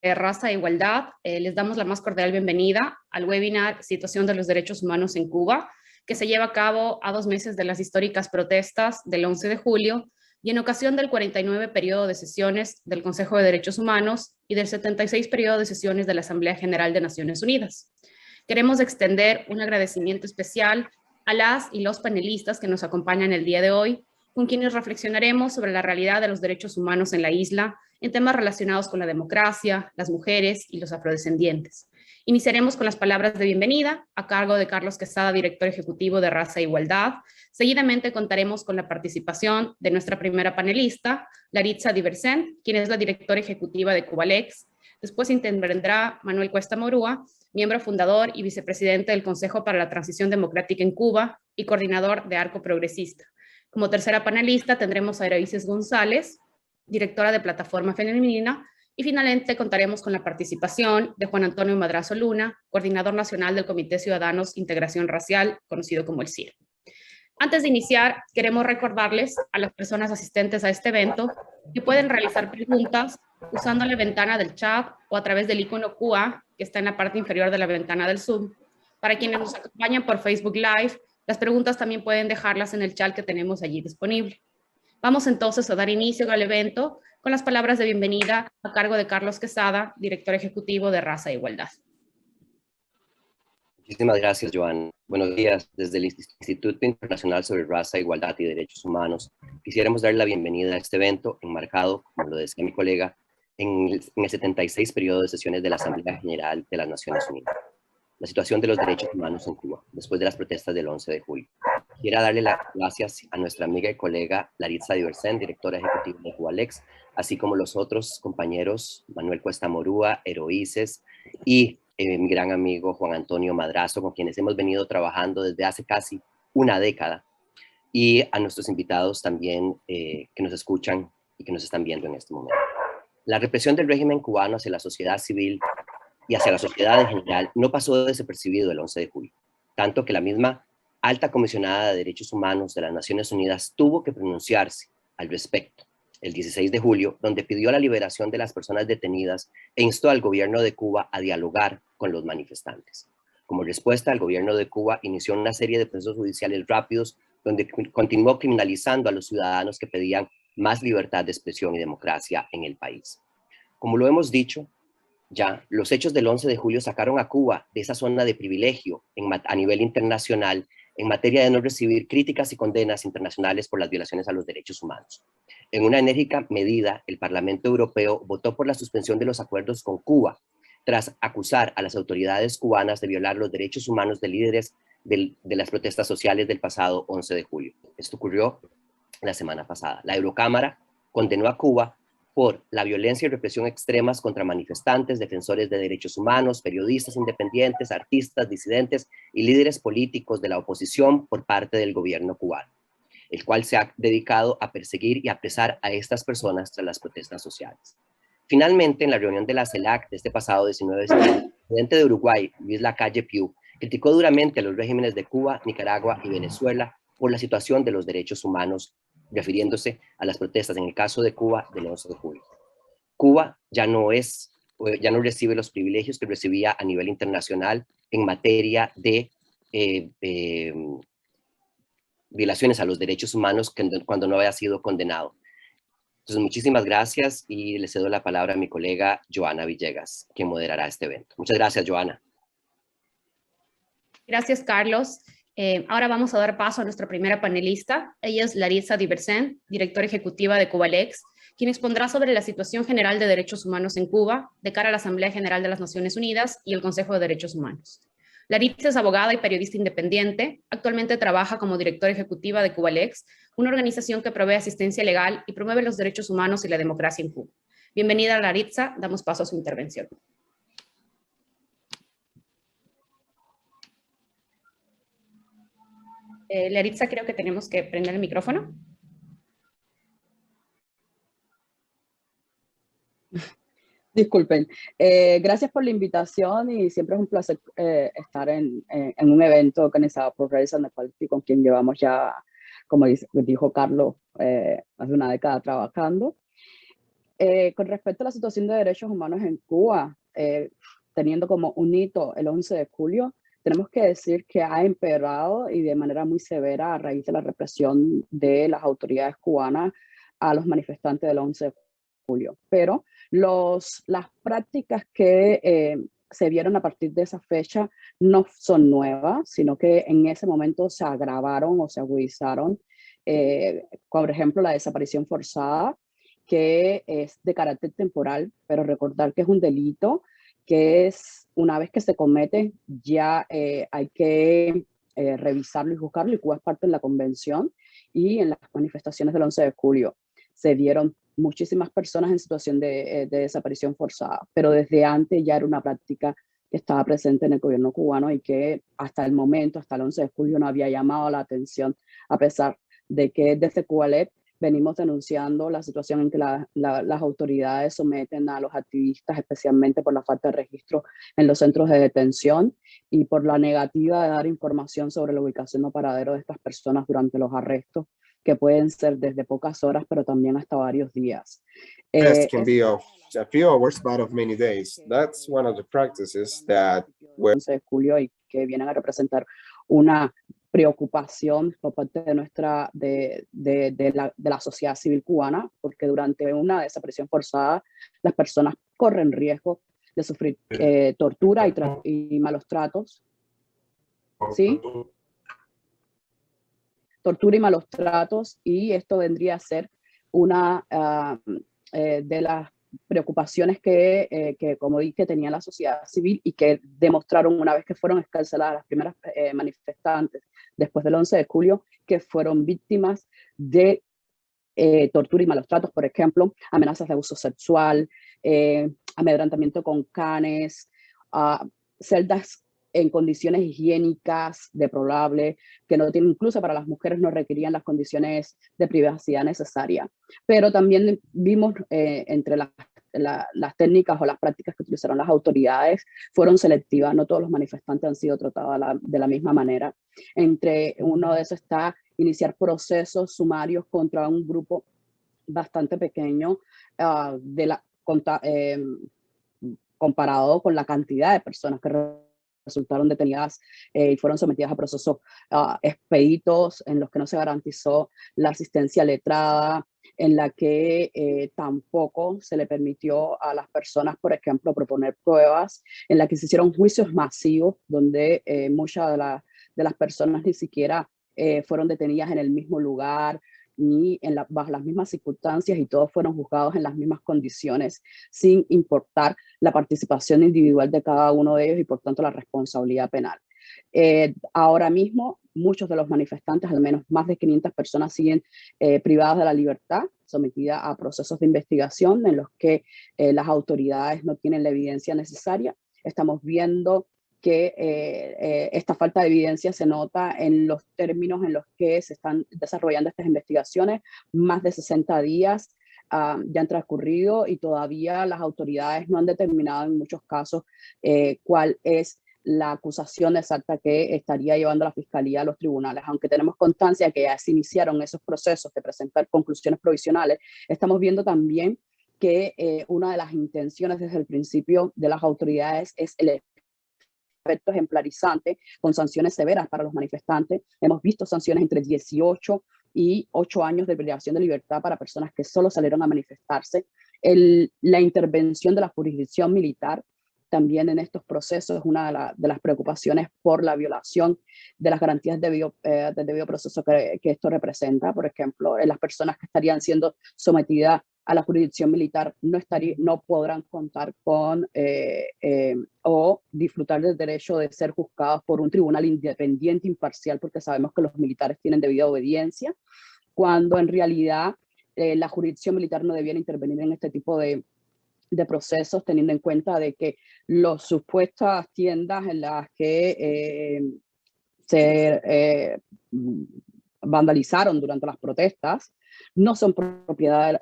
Raza e Igualdad, les damos la más cordial bienvenida al webinar Situación de los Derechos Humanos en Cuba, que se lleva a cabo a 2 meses de las históricas protestas del 11 de julio y en ocasión del 49 periodo de sesiones del Consejo de Derechos Humanos y del 76 periodo de sesiones de la Asamblea General de Naciones Unidas. Queremos extender un agradecimiento especial a las y los panelistas que nos acompañan el día de hoy, con quienes reflexionaremos sobre la realidad de los derechos humanos en la isla en temas relacionados con la democracia, las mujeres y los afrodescendientes. Iniciaremos con las palabras de bienvenida a cargo de Carlos Quesada, director ejecutivo de Raza e Igualdad. Seguidamente contaremos con la participación de nuestra primera panelista, Laritza Diversent, quien es la directora ejecutiva de Cubalex. Después intervendrá Manuel Cuesta Morúa, miembro fundador y vicepresidente del Consejo para la Transición Democrática en Cuba y coordinador de Arco Progresista. Como tercera panelista tendremos a Heroíces González, directora de Plataforma Femenina, y finalmente contaremos con la participación de Juan Antonio Madrazo Luna, coordinador nacional del Comité Ciudadanos Integración Racial, conocido como el CIR. Antes de iniciar, queremos recordarles a las personas asistentes a este evento que pueden realizar preguntas usando la ventana del chat o a través del icono QA que está en la parte inferior de la ventana del Zoom. Para quienes nos acompañan por Facebook Live, las preguntas también pueden dejarlas en el chat que tenemos allí disponible. Vamos entonces a dar inicio al evento con las palabras de bienvenida a cargo de Carlos Quesada, director ejecutivo de Raza e Igualdad. Muchísimas gracias, Joan. Buenos días. Desde el Instituto Internacional sobre Raza, Igualdad y Derechos Humanos, quisiéramos dar la bienvenida a este evento enmarcado, como lo decía mi colega, en el 76 periodo de sesiones de la Asamblea General de las Naciones Unidas. La situación de los derechos humanos en Cuba, después de las protestas del 11 de julio. Quiero darle las gracias a nuestra amiga y colega Laritza Diversent, directora ejecutiva de Cubalex, así como los otros compañeros, Manuel Cuesta Morúa, Heroíces y mi gran amigo Juan Antonio Madrazo, con quienes hemos venido trabajando desde hace casi una década, y a nuestros invitados también que nos escuchan y que nos están viendo en este momento. La represión del régimen cubano hacia la sociedad civil y hacia la sociedad en general no pasó desapercibido el 11 de julio, tanto que la misma alta comisionada de Derechos Humanos de las Naciones Unidas tuvo que pronunciarse al respecto el 16 de julio, donde pidió la liberación de las personas detenidas e instó al gobierno de Cuba a dialogar con los manifestantes. Como respuesta, el gobierno de Cuba inició una serie de procesos judiciales rápidos donde continuó criminalizando a los ciudadanos que pedían más libertad de expresión y democracia en el país. Como lo hemos dicho, ya, los hechos del 11 de julio sacaron a Cuba de esa zona de privilegio a nivel internacional en materia de no recibir críticas y condenas internacionales por las violaciones a los derechos humanos. En una enérgica medida, el Parlamento Europeo votó por la suspensión de los acuerdos con Cuba, tras acusar a las autoridades cubanas de violar los derechos humanos de líderes de las protestas sociales del pasado 11 de julio. Esto ocurrió la semana pasada. La Eurocámara condenó a Cuba por la violencia y represión extremas contra manifestantes, defensores de derechos humanos, periodistas independientes, artistas, disidentes y líderes políticos de la oposición por parte del gobierno cubano, el cual se ha dedicado a perseguir y apresar a estas personas tras las protestas sociales. Finalmente, en la reunión de la CELAC de este pasado 19 de septiembre, el presidente de Uruguay, Luis Lacalle Piu, criticó duramente a los regímenes de Cuba, Nicaragua y Venezuela por la situación de los derechos humanos, refiriéndose a las protestas en el caso de Cuba del 11 de julio. Cuba ya no recibe los privilegios que recibía a nivel internacional en materia de violaciones a los derechos humanos cuando no había sido condenado. Entonces, muchísimas gracias y le cedo la palabra a mi colega Joana Villegas, quien moderará este evento. Muchas gracias, Joana. Gracias, Carlos. Ahora vamos a dar paso a nuestra primera panelista. Ella es Laritza Diversent, directora ejecutiva de Cubalex, quien expondrá sobre la situación general de derechos humanos en Cuba de cara a la Asamblea General de las Naciones Unidas y el Consejo de Derechos Humanos. Laritza es abogada y periodista independiente. Actualmente trabaja como directora ejecutiva de Cubalex, una organización que provee asistencia legal y promueve los derechos humanos y la democracia en Cuba. Bienvenida, Laritza. Damos paso a su intervención. Laritza, creo que tenemos que prender el micrófono. Disculpen. Gracias por la invitación y siempre es un placer estar en un evento organizado por Race and Equality, con quien llevamos ya, como dijo Carlos, más de una década trabajando. Con respecto a la situación de derechos humanos en Cuba, teniendo como un hito el 11 de julio, tenemos que decir que ha empeorado y de manera muy severa a raíz de la represión de las autoridades cubanas a los manifestantes del 11 de julio. Pero las prácticas que se vieron a partir de esa fecha no son nuevas, sino que en ese momento se agravaron o se agudizaron. Por ejemplo, la desaparición forzada, que es de carácter temporal, pero recordar que es un delito, que es una vez que se comete, ya hay que revisarlo y juzgarlo, y Cuba es parte de la convención, y en las manifestaciones del 11 de julio se vieron muchísimas personas en situación de desaparición forzada, pero desde antes ya era una práctica que estaba presente en el gobierno cubano y que hasta el momento, hasta el 11 de julio, no había llamado la atención, a pesar de que desde Cubalet venimos denunciando la situación en que las autoridades someten a los activistas, especialmente por la falta de registro en los centros de detención y por la negativa de dar información sobre la ubicación o paradero de estas personas durante los arrestos, que pueden ser desde pocas horas, pero también hasta varios días. Can be of a few hours, but of many days. That's one of the practices that were 11 de julio y que vienen a representar una preocupación por parte de la sociedad civil cubana, porque durante una desaparición forzada las personas corren riesgo de sufrir tortura y malos tratos. ¿Sí? Tortura y malos tratos, y esto vendría a ser una de las preocupaciones que como dije, tenía la sociedad civil y que demostraron una vez que fueron escarceladas las primeras manifestantes después del 11 de julio, que fueron víctimas de tortura y malos tratos, por ejemplo, amenazas de abuso sexual, amedrantamiento con canes, celdas en condiciones higiénicas deplorables, que no tienen, incluso para las mujeres no requerían las condiciones de privacidad necesarias. Pero también vimos entre las técnicas o las prácticas que utilizaron las autoridades fueron selectivas, no todos los manifestantes han sido tratados de la misma manera. Entre uno de esos está iniciar procesos sumarios contra un grupo bastante pequeño comparado con la cantidad de personas que resultaron detenidas y fueron sometidas a procesos expeditos en los que no se garantizó la asistencia letrada, en la que tampoco se le permitió a las personas, por ejemplo, proponer pruebas, en la que se hicieron juicios masivos donde muchas de las personas ni siquiera fueron detenidas en el mismo lugar, ni bajo las mismas circunstancias, y todos fueron juzgados en las mismas condiciones, sin importar la participación individual de cada uno de ellos y por tanto la responsabilidad penal. Ahora mismo muchos de los manifestantes, al menos más de 500 personas, siguen privadas de la libertad, sometidas a procesos de investigación en los que las autoridades no tienen la evidencia necesaria. Estamos viendo que esta falta de evidencia se nota en los términos en los que se están desarrollando estas investigaciones. Más de 60 días ya han transcurrido y todavía las autoridades no han determinado en muchos casos cuál es la acusación exacta que estaría llevando la Fiscalía a los tribunales. Aunque tenemos constancia que ya se iniciaron esos procesos de presentar conclusiones provisionales, estamos viendo también que una de las intenciones desde el principio de las autoridades es el efecto ejemplarizante con sanciones severas para los manifestantes. Hemos visto sanciones entre 18 y 8 años de privación de libertad para personas que solo salieron a manifestarse. La intervención de la jurisdicción militar también en estos procesos es una de las preocupaciones por la violación de las garantías del debido proceso que esto representa. Por ejemplo, las personas que estarían siendo sometidas a la jurisdicción militar no podrán contar con o disfrutar del derecho de ser juzgados por un tribunal independiente, imparcial, porque sabemos que los militares tienen debida obediencia, cuando en realidad la jurisdicción militar no debiera intervenir en este tipo de procesos, teniendo en cuenta de que las supuestas tiendas en las que se vandalizaron durante las protestas no son propiedad,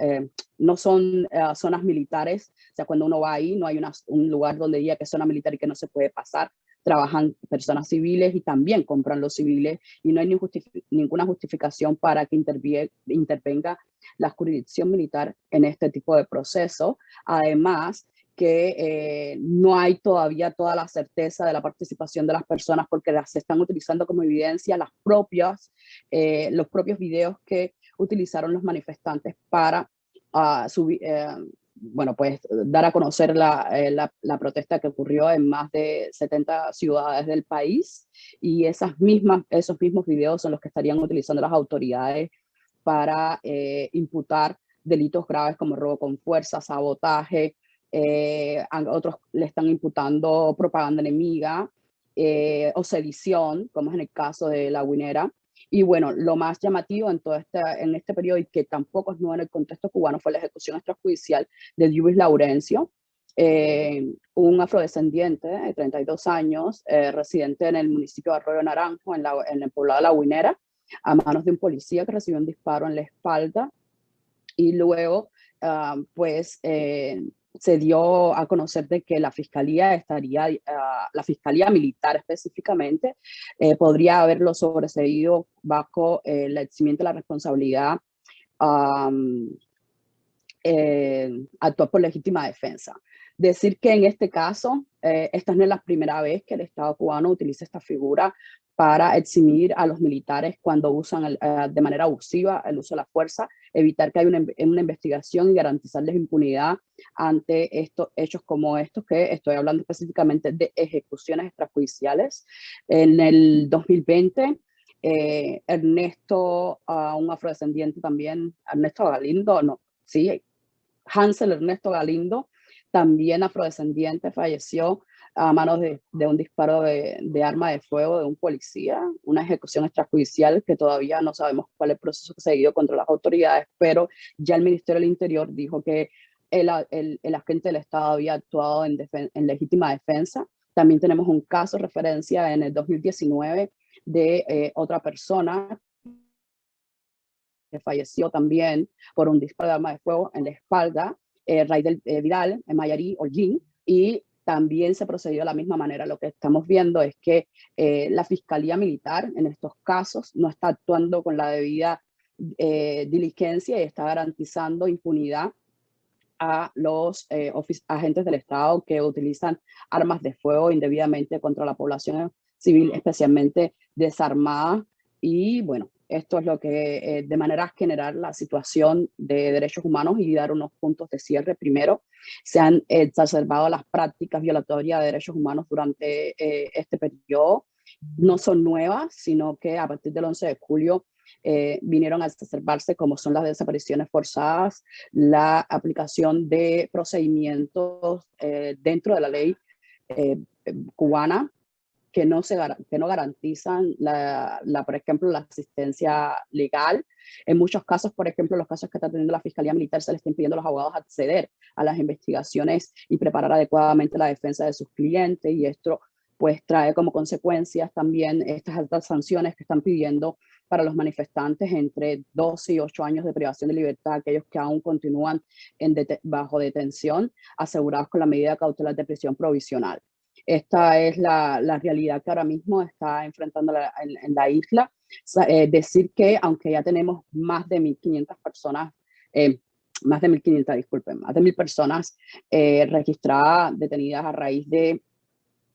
no son zonas militares. O sea, cuando uno va ahí no hay un lugar donde diga que es zona militar y que no se puede pasar. trabajan personas civiles y también compran los civiles, y no hay ninguna justificación para que intervenga la jurisdicción militar en este tipo de procesos. Además, que no hay todavía toda la certeza de la participación de las personas porque las están utilizando como evidencia los propios videos que utilizaron los manifestantes para bueno, pues dar a conocer la protesta que ocurrió en más de 70 ciudades del país, y esos mismos videos son los que estarían utilizando las autoridades para imputar delitos graves como robo con fuerza, sabotaje. Otros le están imputando propaganda enemiga o sedición, como es en el caso de La Guinera. Y bueno, lo más llamativo en este periodo, y que tampoco es nuevo en el contexto cubano, fue la ejecución extrajudicial de Lluís Laurencio, un afrodescendiente de 32 años, residente en el municipio de Arroyo Naranjo, en el poblado de La Guinera, a manos de un policía que recibió un disparo en la espalda. Y luego, pues, se dio a conocer de que la fiscalía la fiscalía militar específicamente, podría haberlo sobreseído bajo el eximiento de la responsabilidad, actuar por legítima defensa. Decir que en este caso, esta no es la primera vez que el Estado cubano utiliza esta figura para eximir a los militares cuando usan de manera abusiva el uso de la fuerza, evitar que haya una investigación y garantizarles impunidad ante estos hechos como estos, que estoy hablando específicamente de ejecuciones extrajudiciales. En el 2020, Ernesto, un afrodescendiente también, Ernesto Galindo, no, sí, Hansel Ernesto Galindo, también afrodescendiente, falleció a manos de un disparo de arma de fuego de un policía, una ejecución extrajudicial que todavía no sabemos cuál es el proceso que se seguido contra las autoridades, pero ya el Ministerio del Interior dijo que el agente del Estado había actuado en legítima defensa. También tenemos un caso de referencia en el 2019 de otra persona que falleció también por un disparo de arma de fuego en la espalda, Raidel Vidal, en Mayarí, Holguín, y también se procedió de la misma manera. Lo que estamos viendo es que la Fiscalía Militar en estos casos no está actuando con la debida diligencia y está garantizando impunidad a los agentes del Estado que utilizan armas de fuego indebidamente contra la población civil, especialmente desarmada. Y bueno, esto es lo que de manera general la situación de derechos humanos, y dar unos puntos de cierre. Primero, se han exacerbado las prácticas violatorias de derechos humanos durante este periodo. No son nuevas, sino que a partir del 11 de julio vinieron a exacerbarse, como son las desapariciones forzadas, la aplicación de procedimientos dentro de la ley cubana que no garantizan, por ejemplo, la asistencia legal. En muchos casos, por ejemplo, los casos que está teniendo la Fiscalía Militar, se les está impidiendo a los abogados acceder a las investigaciones y preparar adecuadamente la defensa de sus clientes, y esto pues trae como consecuencias también estas altas sanciones que están pidiendo para los manifestantes, entre 12 y 8 años de privación de libertad, aquellos que aún continúan bajo detención, asegurados con la medida cautelar de prisión provisional. Esta es la realidad que ahora mismo está enfrentando en la isla. Decir que aunque ya tenemos más de 1.500 personas, más de 1.000 personas registradas, detenidas a raíz de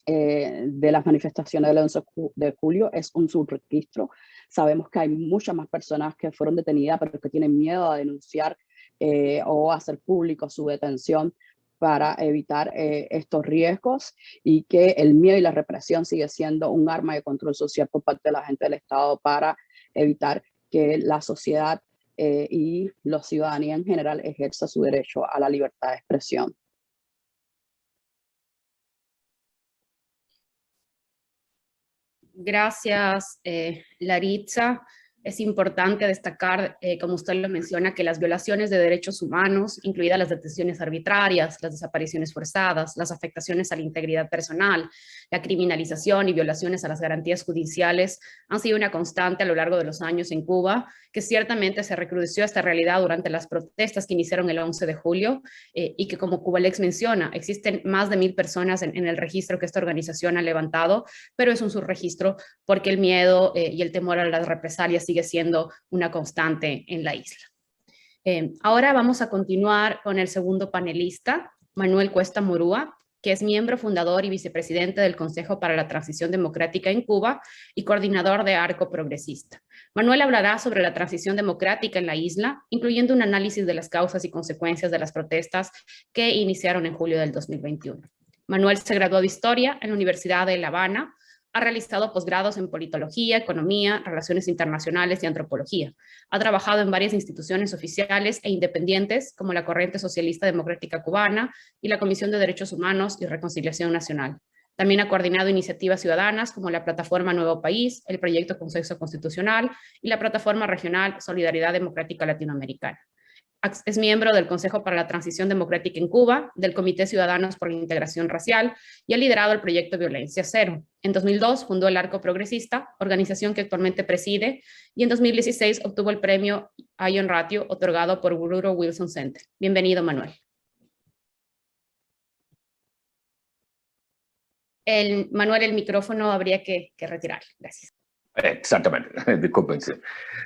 las manifestaciones del 11 de julio, es un subregistro. Sabemos que hay muchas más personas que fueron detenidas, pero que tienen miedo a denunciar o hacer público su detención para evitar estos riesgos, y que el miedo y la represión sigue siendo un arma de control social por parte de la gente del Estado para evitar que la sociedad y la ciudadanía en general ejerza su derecho a la libertad de expresión. Gracias, Laritza. Es importante destacar, como usted lo menciona, que las violaciones de derechos humanos, incluidas las detenciones arbitrarias, las desapariciones forzadas, las afectaciones a la integridad personal, la criminalización y violaciones a las garantías judiciales, han sido una constante a lo largo de los años en Cuba, que ciertamente se recrudeció esta realidad durante las protestas que iniciaron el 11 de julio y que, como Cubalex menciona, existen más de 1000 personas en el registro que esta organización ha levantado, pero es un subregistro porque el miedo y el temor a las represalias sigue siendo una constante en la isla. Ahora vamos a continuar con el segundo panelista, Manuel Cuesta Murúa, que es miembro fundador y vicepresidente del Consejo para la Transición Democrática en Cuba y coordinador de Arco Progresista. Manuel hablará sobre la transición democrática en la isla, incluyendo un análisis de las causas y consecuencias de las protestas que iniciaron en julio del 2021. Manuel se graduó de Historia en la Universidad de La Habana. Ha realizado posgrados en politología, economía, relaciones internacionales y antropología. Ha trabajado en varias instituciones oficiales e independientes, como la Corriente Socialista Democrática Cubana y la Comisión de Derechos Humanos y Reconciliación Nacional. También ha coordinado iniciativas ciudadanas como la Plataforma Nuevo País, el Proyecto Consenso Constitucional y la Plataforma Regional Solidaridad Democrática Latinoamericana. Es miembro del Consejo para la Transición Democrática en Cuba, del Comité Ciudadanos por la Integración Racial y ha liderado el proyecto Violencia Cero. En 2002 fundó el Arco Progresista, organización que actualmente preside, y en 2016 obtuvo el premio Ion Ratio otorgado por Woodrow Wilson Center. Bienvenido, Manuel. Manuel, el micrófono habría que retirar. Gracias. Exactamente, discúlpense.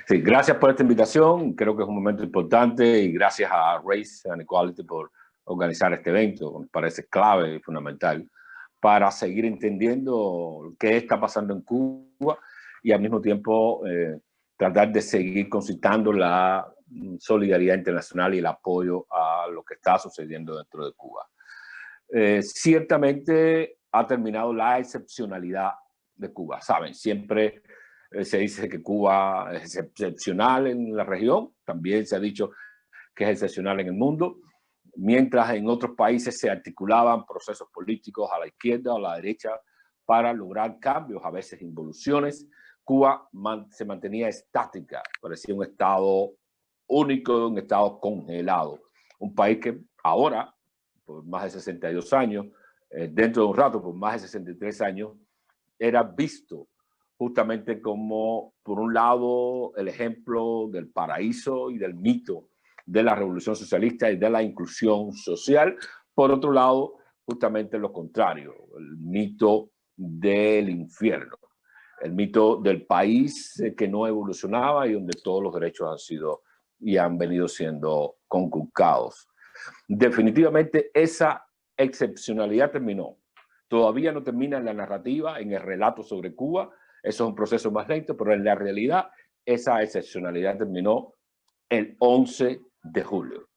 Sí, gracias por esta invitación, creo que es un momento importante y gracias a Race and Equality por organizar este evento, me parece clave y fundamental para seguir entendiendo qué está pasando en Cuba y al mismo tiempo tratar de seguir concitando la solidaridad internacional y el apoyo a lo que está sucediendo dentro de Cuba. Ciertamente ha terminado la excepcionalidad de Cuba, saben, siempre se dice que Cuba es excepcional en la región, también se ha dicho que es excepcional en el mundo, mientras en otros países se articulaban procesos políticos a la izquierda o a la derecha para lograr cambios, a veces involuciones. Cuba se mantenía estática, parecía un estado único, un estado congelado, un país que ahora, por más de 62 años, dentro de un rato, por más de 63 años, era visto justamente como, por un lado, el ejemplo del paraíso y del mito de la revolución socialista y de la inclusión social. Por otro lado, justamente lo contrario, el mito del infierno, el mito del país que no evolucionaba y donde todos los derechos han sido y han venido siendo conculcados. Definitivamente esa excepcionalidad terminó. Todavía no termina en la narrativa, en el relato sobre Cuba. Eso es un proceso más lento, pero en la realidad esa excepcionalidad terminó el 11 de julio.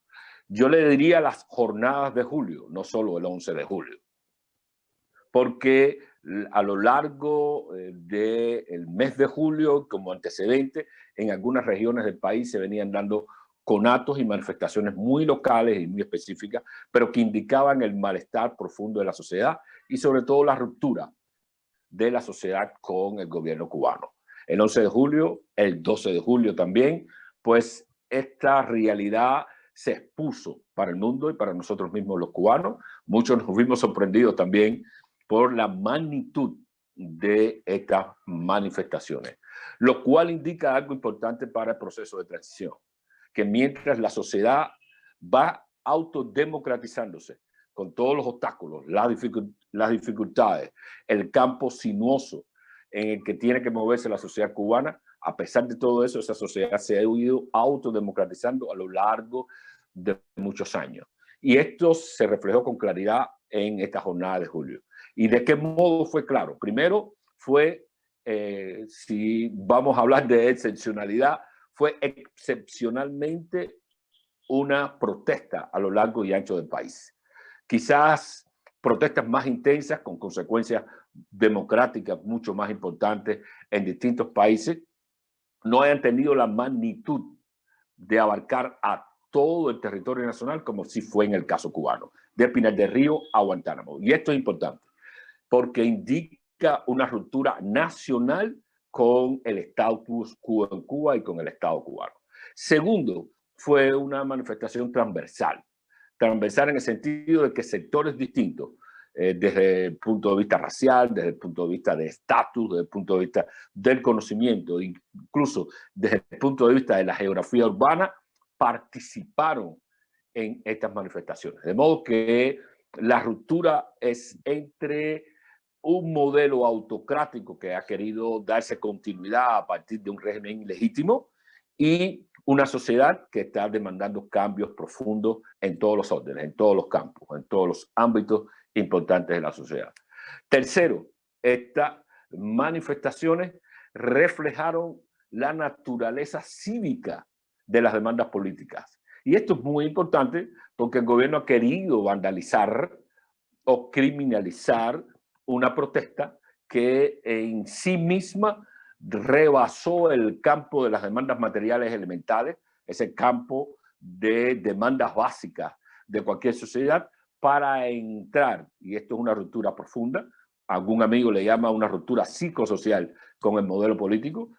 Yo le diría las jornadas de julio, no solo el 11 de julio. Porque a lo largo del mes de julio, como antecedente, en algunas regiones del país se venían dando conatos y manifestaciones muy locales y muy específicas, pero que indicaban el malestar profundo de la sociedad y sobre todo la ruptura de la sociedad con el gobierno cubano. El 11 de julio, el 12 de julio también, pues esta realidad se expuso para el mundo y para nosotros mismos los cubanos. Muchos nos vimos sorprendidos también por la magnitud de estas manifestaciones, lo cual indica algo importante para el proceso de transición, que mientras la sociedad va autodemocratizándose con todos los obstáculos, las dificultades, el campo sinuoso en el que tiene que moverse la sociedad cubana, a pesar de todo eso, esa sociedad se ha ido autodemocratizando a lo largo de muchos años. Y esto se reflejó con claridad en esta jornada de julio. ¿Y de qué modo fue claro? Primero fue, si vamos a hablar de excepcionalidad, fue excepcionalmente una protesta a lo largo y ancho del país. Quizás protestas más intensas con consecuencias democráticas mucho más importantes en distintos países no hayan tenido la magnitud de abarcar a todo el territorio nacional como si fue en el caso cubano, de Pinar del Río a Guantánamo. Y esto es importante porque indica una ruptura nacional con el status quo en Cuba y con el Estado cubano. Segundo, fue una manifestación transversal. Transversal en el sentido de que sectores distintos, desde el punto de vista racial, desde el punto de vista de estatus, desde el punto de vista del conocimiento, incluso desde el punto de vista de la geografía urbana, participaron en estas manifestaciones. De modo que la ruptura es entre un modelo autocrático que ha querido darse continuidad a partir de un régimen ilegítimo y una sociedad que está demandando cambios profundos en todos los órdenes, en todos los campos, en todos los ámbitos importantes de la sociedad. Tercero, estas manifestaciones reflejaron la naturaleza cívica de las demandas políticas. Y esto es muy importante porque el gobierno ha querido vandalizar o criminalizar una protesta que en sí misma rebasó el campo de las demandas materiales elementales, ese campo de demandas básicas de cualquier sociedad, para entrar, y esto es una ruptura profunda, algún amigo le llama una ruptura psicosocial con el modelo político,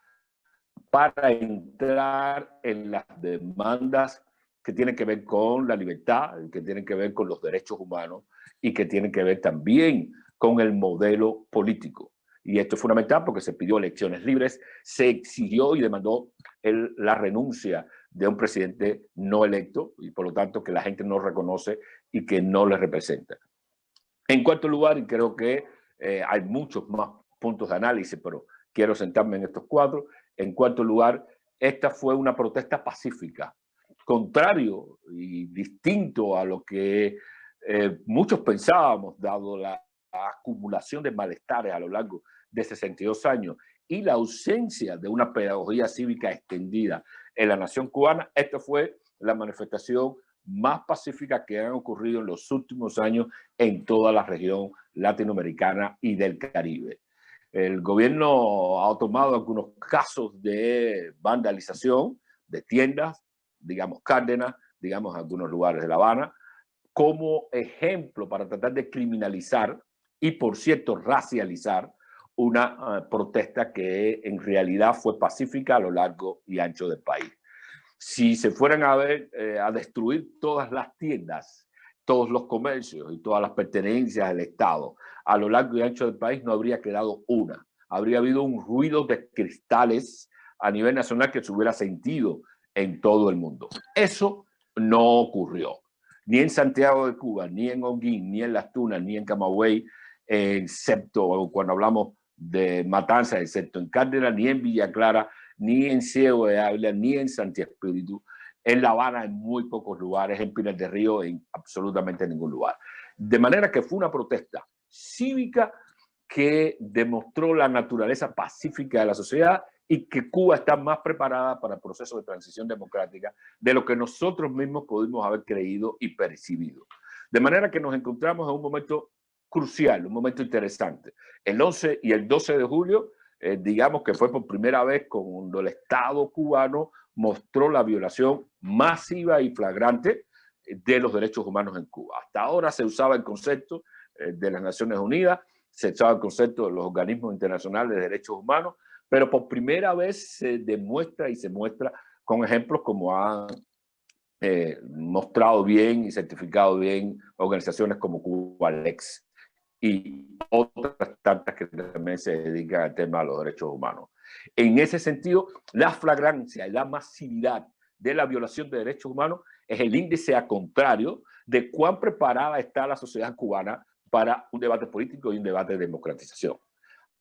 para entrar en las demandas que tienen que ver con la libertad, que tienen que ver con los derechos humanos y que tienen que ver también con el modelo político. Y esto es fundamental porque se pidió elecciones libres, se exigió y demandó la renuncia de un presidente no electo y por lo tanto que la gente no reconoce y que no le representa. En cuarto lugar, y creo que hay muchos más puntos de análisis, pero quiero sentarme en estos cuatro. En cuarto lugar, esta fue una protesta pacífica, contrario y distinto a lo que muchos pensábamos, dado la acumulación de malestares a lo largo de 62 años y la ausencia de una pedagogía cívica extendida en la nación cubana. Esta fue la manifestación más pacífica que han ocurrido en los últimos años en toda la región latinoamericana y del Caribe. El gobierno ha tomado algunos casos de vandalización de tiendas, digamos Cárdenas, digamos algunos lugares de La Habana, como ejemplo para tratar de criminalizar y, por cierto, racializar una protesta que en realidad fue pacífica a lo largo y ancho del país. Si se fueran a destruir todas las tiendas, todos los comercios y todas las pertenencias del Estado a lo largo y ancho del país, no habría quedado una. Habría habido un ruido de cristales a nivel nacional que se hubiera sentido en todo el mundo. Eso no ocurrió. Ni en Santiago de Cuba, ni en Holguín, ni en Las Tunas, ni en Camagüey, excepto cuando hablamos de Matanzas, excepto en Cárdenas, ni en Villa Clara, ni en Ciego de Ávila, ni en Santi Espíritu, en La Habana en muy pocos lugares, en Pinar del Río en absolutamente ningún lugar. De manera que fue una protesta cívica que demostró la naturaleza pacífica de la sociedad y que Cuba está más preparada para el proceso de transición democrática de lo que nosotros mismos pudimos haber creído y percibido. De manera que nos encontramos en un momento crucial, un momento interesante. El 11 y el 12 de julio, digamos que fue por primera vez cuando el Estado cubano mostró la violación masiva y flagrante de los derechos humanos en Cuba. Hasta ahora se usaba el concepto de las Naciones Unidas, se usaba el concepto de los organismos internacionales de derechos humanos, pero por primera vez se demuestra y se muestra con ejemplos como han mostrado bien y certificado bien organizaciones como Cubalex y otras tantas que también se dedican al tema de los derechos humanos. En ese sentido, la flagrancia y la masividad de la violación de derechos humanos es el índice a contrario de cuán preparada está la sociedad cubana para un debate político y un debate de democratización.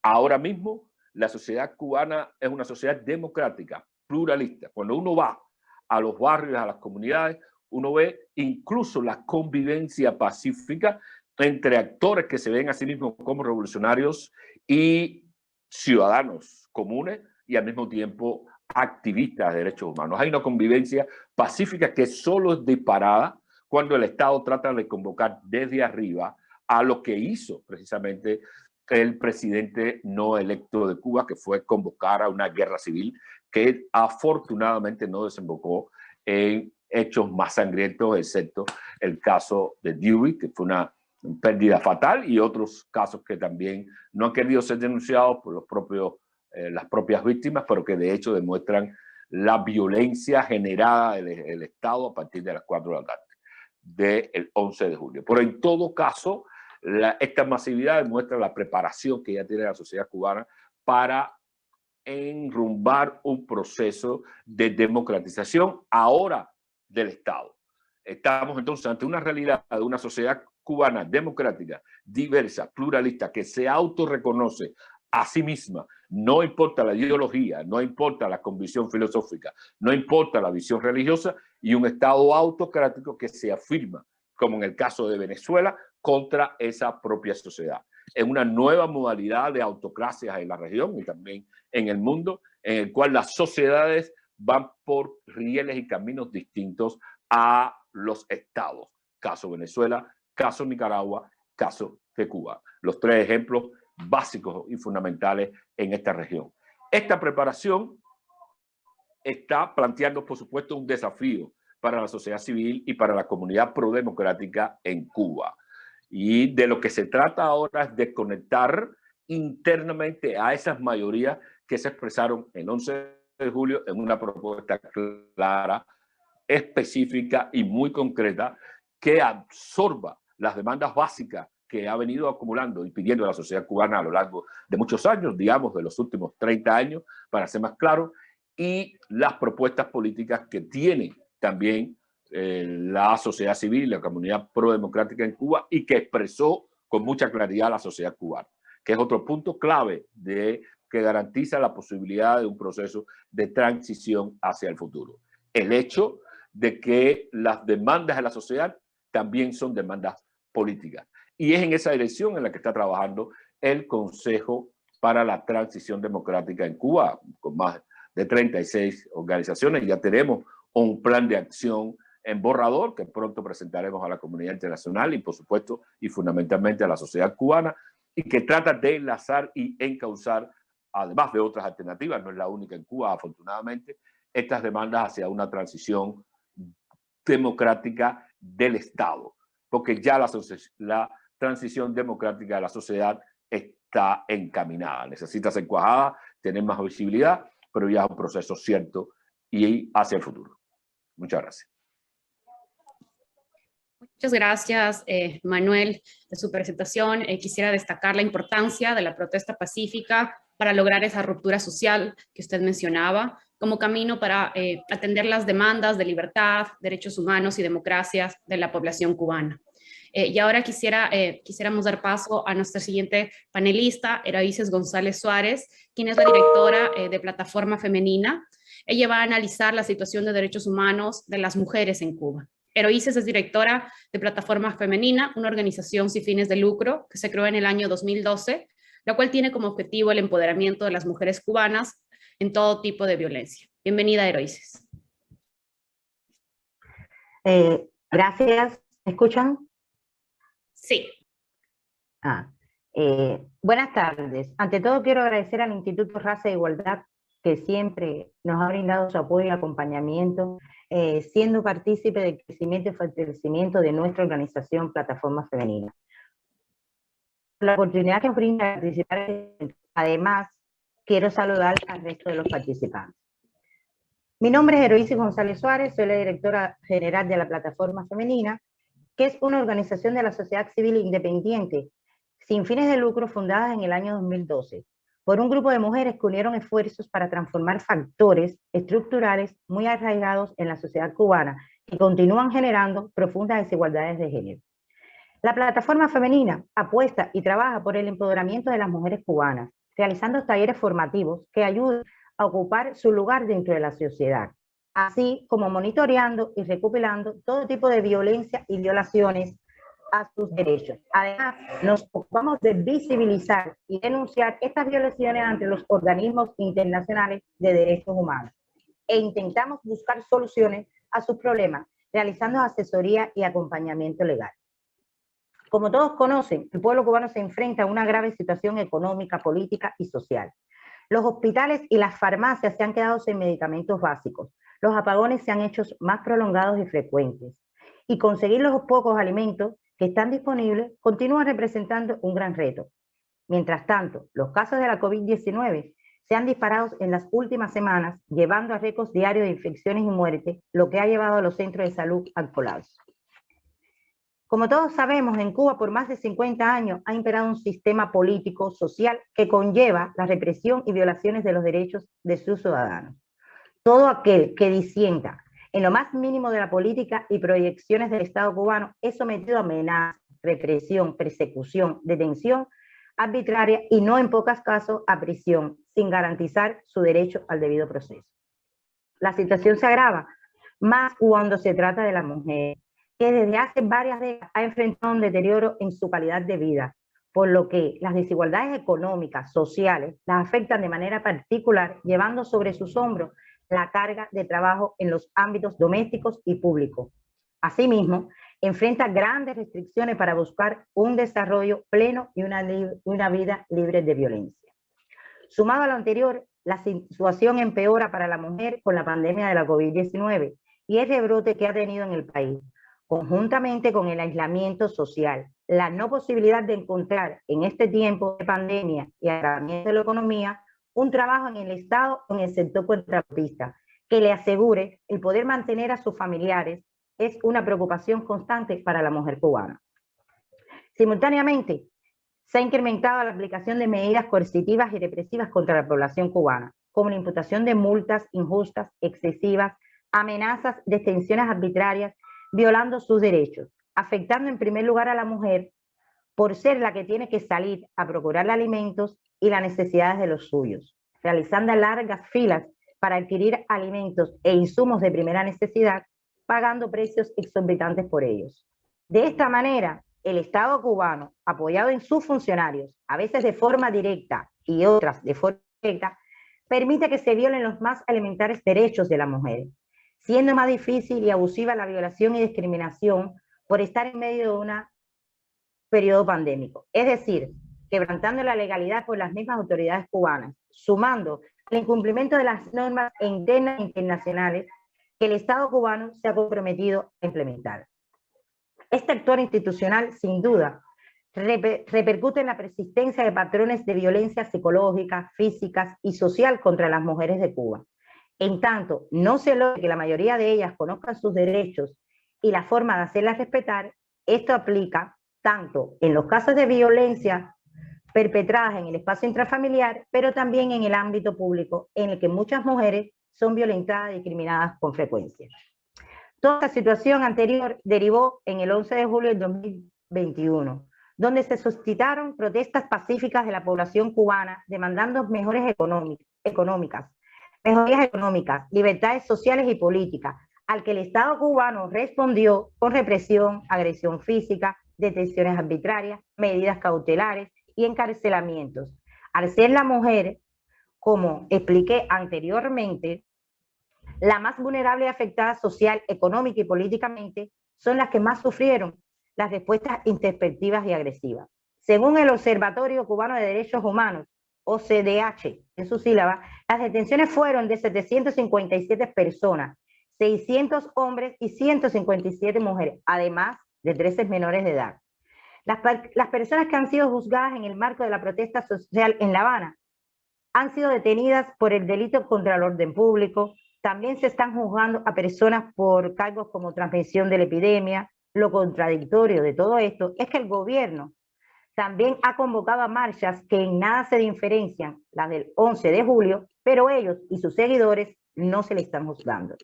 Ahora mismo, la sociedad cubana es una sociedad democrática, pluralista. Cuando uno va a los barrios, a las comunidades, uno ve incluso la convivencia pacífica entre actores que se ven a sí mismos como revolucionarios y ciudadanos comunes y al mismo tiempo activistas de derechos humanos. Hay una convivencia pacífica que solo es disparada cuando el Estado trata de convocar desde arriba a lo que hizo precisamente el presidente no electo de Cuba, que fue convocar a una guerra civil que afortunadamente no desembocó en hechos más sangrientos, excepto el caso de Dewey, que fue una pérdida fatal, y otros casos que también no han querido ser denunciados por los propios las propias víctimas, pero que de hecho demuestran la violencia generada del Estado a partir de las 4 de la tarde del 11 de julio. Pero en todo caso, esta masividad demuestra la preparación que ya tiene la sociedad cubana para enrumbar un proceso de democratización ahora del Estado. Estamos entonces ante una realidad de una sociedad cubana democrática, diversa, pluralista, que se autorreconoce a sí misma, no importa la ideología, no importa la convicción filosófica, no importa la visión religiosa, y un Estado autocrático que se afirma, como en el caso de Venezuela, contra esa propia sociedad. En una nueva modalidad de autocracias en la región y también en el mundo, en el cual las sociedades van por rieles y caminos distintos a los estados. Caso Venezuela, caso Nicaragua, caso de Cuba. Los 3 ejemplos básicos y fundamentales en esta región. Esta preparación está planteando, por supuesto, un desafío para la sociedad civil y para la comunidad prodemocrática en Cuba. Y de lo que se trata ahora es de conectar internamente a esas mayorías que se expresaron el 11 de julio en una propuesta clara, específica y muy concreta que absorba las demandas básicas que ha venido acumulando y pidiendo la sociedad cubana a lo largo de muchos años, digamos de los últimos 30 años, para ser más claro, y las propuestas políticas que tiene también la sociedad civil, la comunidad prodemocrática en Cuba, y que expresó con mucha claridad la sociedad cubana, que es otro punto clave que garantiza la posibilidad de un proceso de transición hacia el futuro. El hecho de que las demandas de la sociedad también son demandas políticas. Y es en esa dirección en la que está trabajando el Consejo para la Transición Democrática en Cuba, con más de 36 organizaciones. Ya tenemos un plan de acción en borrador que pronto presentaremos a la comunidad internacional y, por supuesto, y fundamentalmente a la sociedad cubana, y que trata de enlazar y encauzar, además de otras alternativas, no es la única en Cuba, afortunadamente, estas demandas hacia una transición democrática del Estado, porque ya la transición democrática de la sociedad está encaminada. Necesita ser cuajada, tener más visibilidad, pero ya es un proceso cierto y hacia el futuro. Muchas gracias. Muchas gracias, Manuel, de su presentación. Quisiera destacar la importancia de la protesta pacífica para lograr esa ruptura social que usted mencionaba, como camino para atender las demandas de libertad, derechos humanos y democracia de la población cubana. Y ahora quisiéramos dar paso a nuestra siguiente panelista, Eroíces González Suárez, quien es la directora de Plataforma Femenina. Ella va a analizar la situación de derechos humanos de las mujeres en Cuba. Eroíces es directora de Plataforma Femenina, una organización sin fines de lucro que se creó en el año 2012, la cual tiene como objetivo el empoderamiento de las mujeres cubanas en todo tipo de violencia. Bienvenida, Eroíces. Gracias. ¿Me escuchan? Sí. Buenas tardes. Ante todo quiero agradecer al Instituto Raza e Igualdad que siempre nos ha brindado su apoyo y acompañamiento, siendo partícipe del crecimiento y fortalecimiento de nuestra organización Plataforma Femenina. La oportunidad que nos brinda de participar, además, quiero saludar al resto de los participantes. Mi nombre es Eroíces González Suárez, soy la directora general de la Plataforma Femenina, que es una organización de la sociedad civil independiente, sin fines de lucro, fundada en el año 2012, por un grupo de mujeres que unieron esfuerzos para transformar factores estructurales muy arraigados en la sociedad cubana y continúan generando profundas desigualdades de género. La Plataforma Femenina apuesta y trabaja por el empoderamiento de las mujeres cubanas, realizando talleres formativos que ayuden a ocupar su lugar dentro de la sociedad, así como monitoreando y recopilando todo tipo de violencia y violaciones a sus derechos. Además, nos ocupamos de visibilizar y denunciar estas violaciones ante los organismos internacionales de derechos humanos e intentamos buscar soluciones a sus problemas, realizando asesoría y acompañamiento legal. Como todos conocen, el pueblo cubano se enfrenta a una grave situación económica, política y social. Los hospitales y las farmacias se han quedado sin medicamentos básicos. Los apagones se han hecho más prolongados y frecuentes. Y conseguir los pocos alimentos que están disponibles continúan representando un gran reto. Mientras tanto, los casos de la COVID-19 se han disparado en las últimas semanas, llevando a récords diarios de infecciones y muertes, lo que ha llevado a los centros de salud al colapso. Como todos sabemos, en Cuba por más de 50 años ha imperado un sistema político, social, que conlleva la represión y violaciones de los derechos de sus ciudadanos. Todo aquel que disienta en lo más mínimo de la política y proyecciones del Estado cubano es sometido a amenazas, represión, persecución, detención arbitraria y no en pocos casos a prisión, sin garantizar su derecho al debido proceso. La situación se agrava más cuando se trata de la mujer, que desde hace varias décadas ha enfrentado un deterioro en su calidad de vida, por lo que las desigualdades económicas, sociales, las afectan de manera particular, llevando sobre sus hombros la carga de trabajo en los ámbitos domésticos y públicos. Asimismo, enfrenta grandes restricciones para buscar un desarrollo pleno y una vida libre de violencia. Sumado a lo anterior, la situación empeora para la mujer con la pandemia de la COVID-19 y el rebrote que ha tenido en el país, conjuntamente con el aislamiento social, la no posibilidad de encontrar en este tiempo de pandemia y agravamiento de la economía un trabajo en el Estado o en el sector contratista que le asegure el poder mantener a sus familiares es una preocupación constante para la mujer cubana. Simultáneamente, se ha incrementado la aplicación de medidas coercitivas y represivas contra la población cubana, como la imputación de multas injustas, excesivas, amenazas, detenciones arbitrarias, violando sus derechos, afectando en primer lugar a la mujer por ser la que tiene que salir a procurar alimentos y las necesidades de los suyos, realizando largas filas para adquirir alimentos e insumos de primera necesidad, pagando precios exorbitantes por ellos. De esta manera, el Estado cubano, apoyado en sus funcionarios, a veces de forma directa y otras de forma indirecta, permite que se violen los más elementares derechos de la mujer, siendo más difícil y abusiva la violación y discriminación por estar en medio de un periodo pandémico. Es decir, quebrantando la legalidad por las mismas autoridades cubanas, sumando al incumplimiento de las normas internas e internacionales que el Estado cubano se ha comprometido a implementar. Este actor institucional, sin duda, repercute en la persistencia de patrones de violencia psicológica, física y social contra las mujeres de Cuba. En tanto, no se logra que la mayoría de ellas conozcan sus derechos y la forma de hacerlas respetar, esto aplica tanto en los casos de violencia perpetradas en el espacio intrafamiliar, pero también en el ámbito público, en el que muchas mujeres son violentadas y discriminadas con frecuencia. Toda esta situación anterior derivó en el 11 de julio del 2021, donde se suscitaron protestas pacíficas de la población cubana demandando mejorías económicas, libertades sociales y políticas, al que el Estado cubano respondió con represión, agresión física, detenciones arbitrarias, medidas cautelares y encarcelamientos. Al ser la mujer, como expliqué anteriormente, la más vulnerable y afectada social, económica y políticamente son las que más sufrieron las respuestas intempestivas y agresivas. Según el Observatorio Cubano de Derechos Humanos, OCDH, en su sílaba, las detenciones fueron de 757 personas, 600 hombres y 157 mujeres, además de 13 menores de edad. Las personas que han sido juzgadas en el marco de la protesta social en La Habana han sido detenidas por el delito contra el orden público. También se están juzgando a personas por cargos como transmisión de la epidemia. Lo contradictorio de todo esto es que el gobierno también ha convocado a marchas que en nada se diferencian, las del 11 de julio, pero ellos y sus seguidores no se le están juzgando.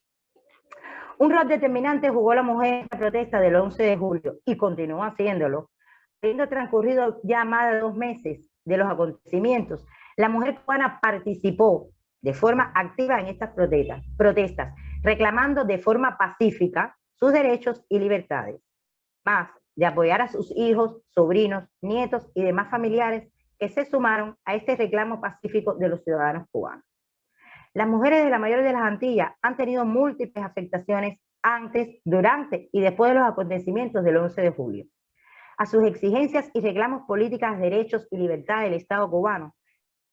Un rol determinante jugó la mujer en la protesta del 11 de julio y continúa haciéndolo. Habiendo transcurrido ya más de 2 meses de los acontecimientos, la mujer cubana participó de forma activa en estas protestas, reclamando de forma pacífica sus derechos y libertades, más de apoyar a sus hijos, sobrinos, nietos y demás familiares que se sumaron a este reclamo pacífico de los ciudadanos cubanos. Las mujeres de la mayoría de las Antillas han tenido múltiples afectaciones antes, durante y después de los acontecimientos del 11 de julio. A sus exigencias y reclamos políticas, derechos y libertad del Estado cubano,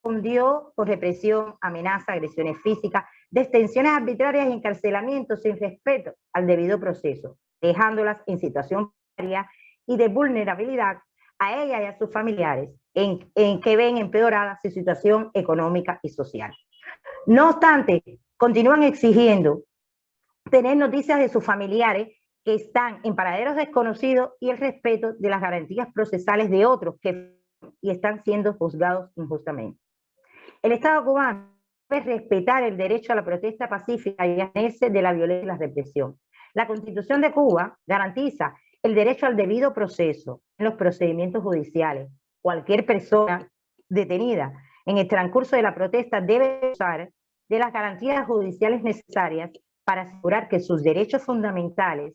respondió con represión, amenaza, agresiones físicas, detenciones arbitrarias y encarcelamientos sin respeto al debido proceso, dejándolas en situación precaria y de vulnerabilidad a ella y a sus familiares en que ven empeorada su situación económica y social. No obstante, continúan exigiendo tener noticias de sus familiares que están en paraderos desconocidos y el respeto de las garantías procesales de otros que están siendo juzgados injustamente. El Estado cubano debe respetar el derecho a la protesta pacífica y abstenerse de la violencia y la represión. La Constitución de Cuba garantiza el derecho al debido proceso en los procedimientos judiciales. Cualquier persona detenida en el transcurso de la protesta debe usar de las garantías judiciales necesarias para asegurar que sus derechos fundamentales,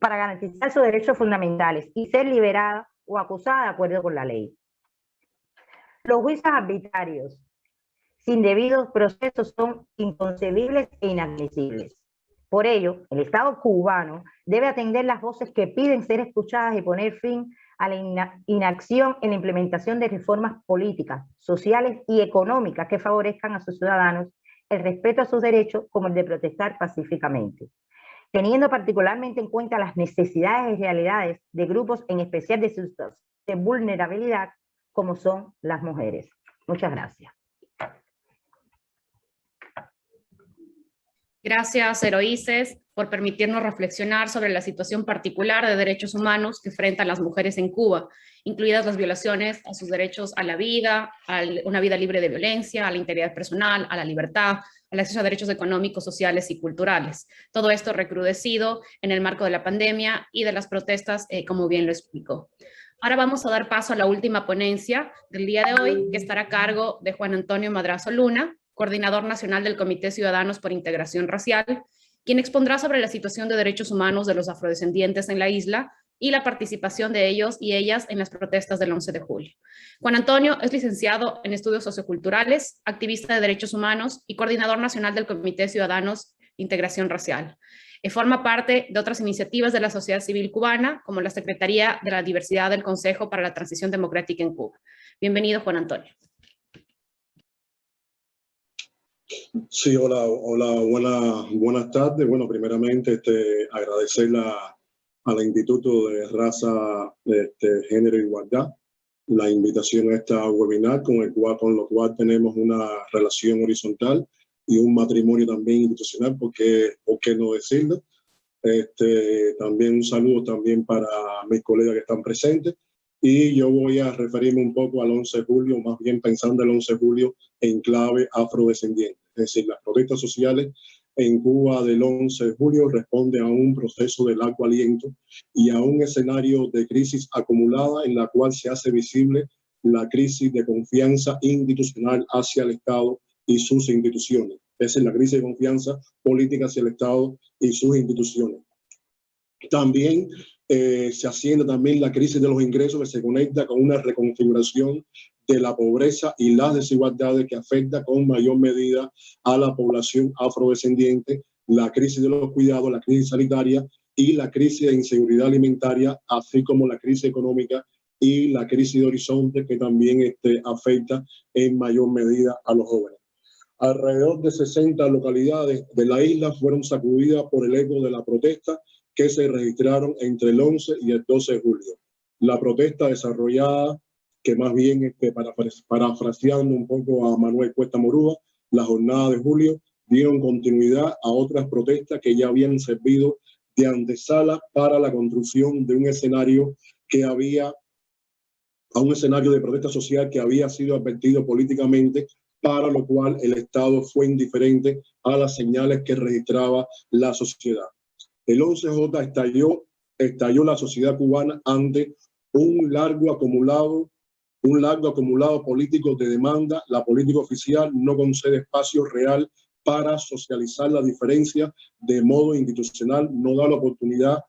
para garantizar sus derechos fundamentales y ser liberada o acusada de acuerdo con la ley. Los juicios arbitrarios sin debidos procesos son inconcebibles e inadmisibles. Por ello, el Estado cubano debe atender las voces que piden ser escuchadas y poner fin a la inacción en la implementación de reformas políticas, sociales y económicas que favorezcan a sus ciudadanos el respeto a sus derechos, como el de protestar pacíficamente, teniendo particularmente en cuenta las necesidades y realidades de grupos en especial de vulnerabilidad, como son las mujeres. Muchas gracias. Gracias, Eloíses, por permitirnos reflexionar sobre la situación particular de derechos humanos que enfrentan las mujeres en Cuba, incluidas las violaciones a sus derechos a la vida, a una vida libre de violencia, a la integridad personal, a la libertad, al acceso a derechos económicos, sociales y culturales. Todo esto recrudecido en el marco de la pandemia y de las protestas, como bien lo explicó. Ahora vamos a dar paso a la última ponencia del día de hoy, que estará a cargo de Juan Antonio Madrazo Luna, coordinador nacional del Comité Ciudadanos por Integración Racial, quien expondrá sobre la situación de derechos humanos de los afrodescendientes en la isla y la participación de ellos y ellas en las protestas del 11 de julio. Juan Antonio es licenciado en Estudios Socioculturales, activista de derechos humanos y coordinador nacional del Comité Ciudadanos Integración Racial. Forma parte de otras iniciativas de la sociedad civil cubana, como la Secretaría de la Diversidad del Consejo para la Transición Democrática en Cuba. Bienvenido, Juan Antonio. Sí, hola, buenas tardes. Bueno, primeramente agradecer al Instituto de Raza, Género e Igualdad la invitación a esta webinar con lo cual tenemos una relación horizontal y un matrimonio también institucional, ¿por qué no decirlo? También un saludo también para mis colegas que están presentes. Y yo voy a referirme un poco al 11 de julio, más bien pensando el 11 de julio en clave afrodescendiente. Es decir, las protestas sociales en Cuba del 11 de julio responden a un proceso de largo aliento y a un escenario de crisis acumulada en la cual se hace visible la crisis de confianza institucional hacia el Estado y sus instituciones. Esa es la crisis de confianza política hacia el Estado y sus instituciones. También se asciende también la crisis de los ingresos, que se conecta con una reconfiguración de la pobreza y las desigualdades que afecta con mayor medida a la población afrodescendiente, la crisis de los cuidados, la crisis sanitaria y la crisis de inseguridad alimentaria, así como la crisis económica y la crisis de horizonte, que también afecta en mayor medida a los jóvenes. Alrededor de 60 localidades de la isla fueron sacudidas por el eco de la protesta que se registraron entre el 11 y el 12 de julio. La protesta desarrollada, que más bien parafraseando un poco a Manuel Cuesta Morúa, la jornada de julio dieron continuidad a otras protestas que ya habían servido de antesala para la construcción de un escenario un escenario de protesta social que había sido advertido políticamente, para lo cual el Estado fue indiferente a las señales que registraba la sociedad. El 11J estalló la sociedad cubana ante un largo acumulado político de demanda. La política oficial no concede espacio real para socializar la diferencia de modo institucional, no da la oportunidad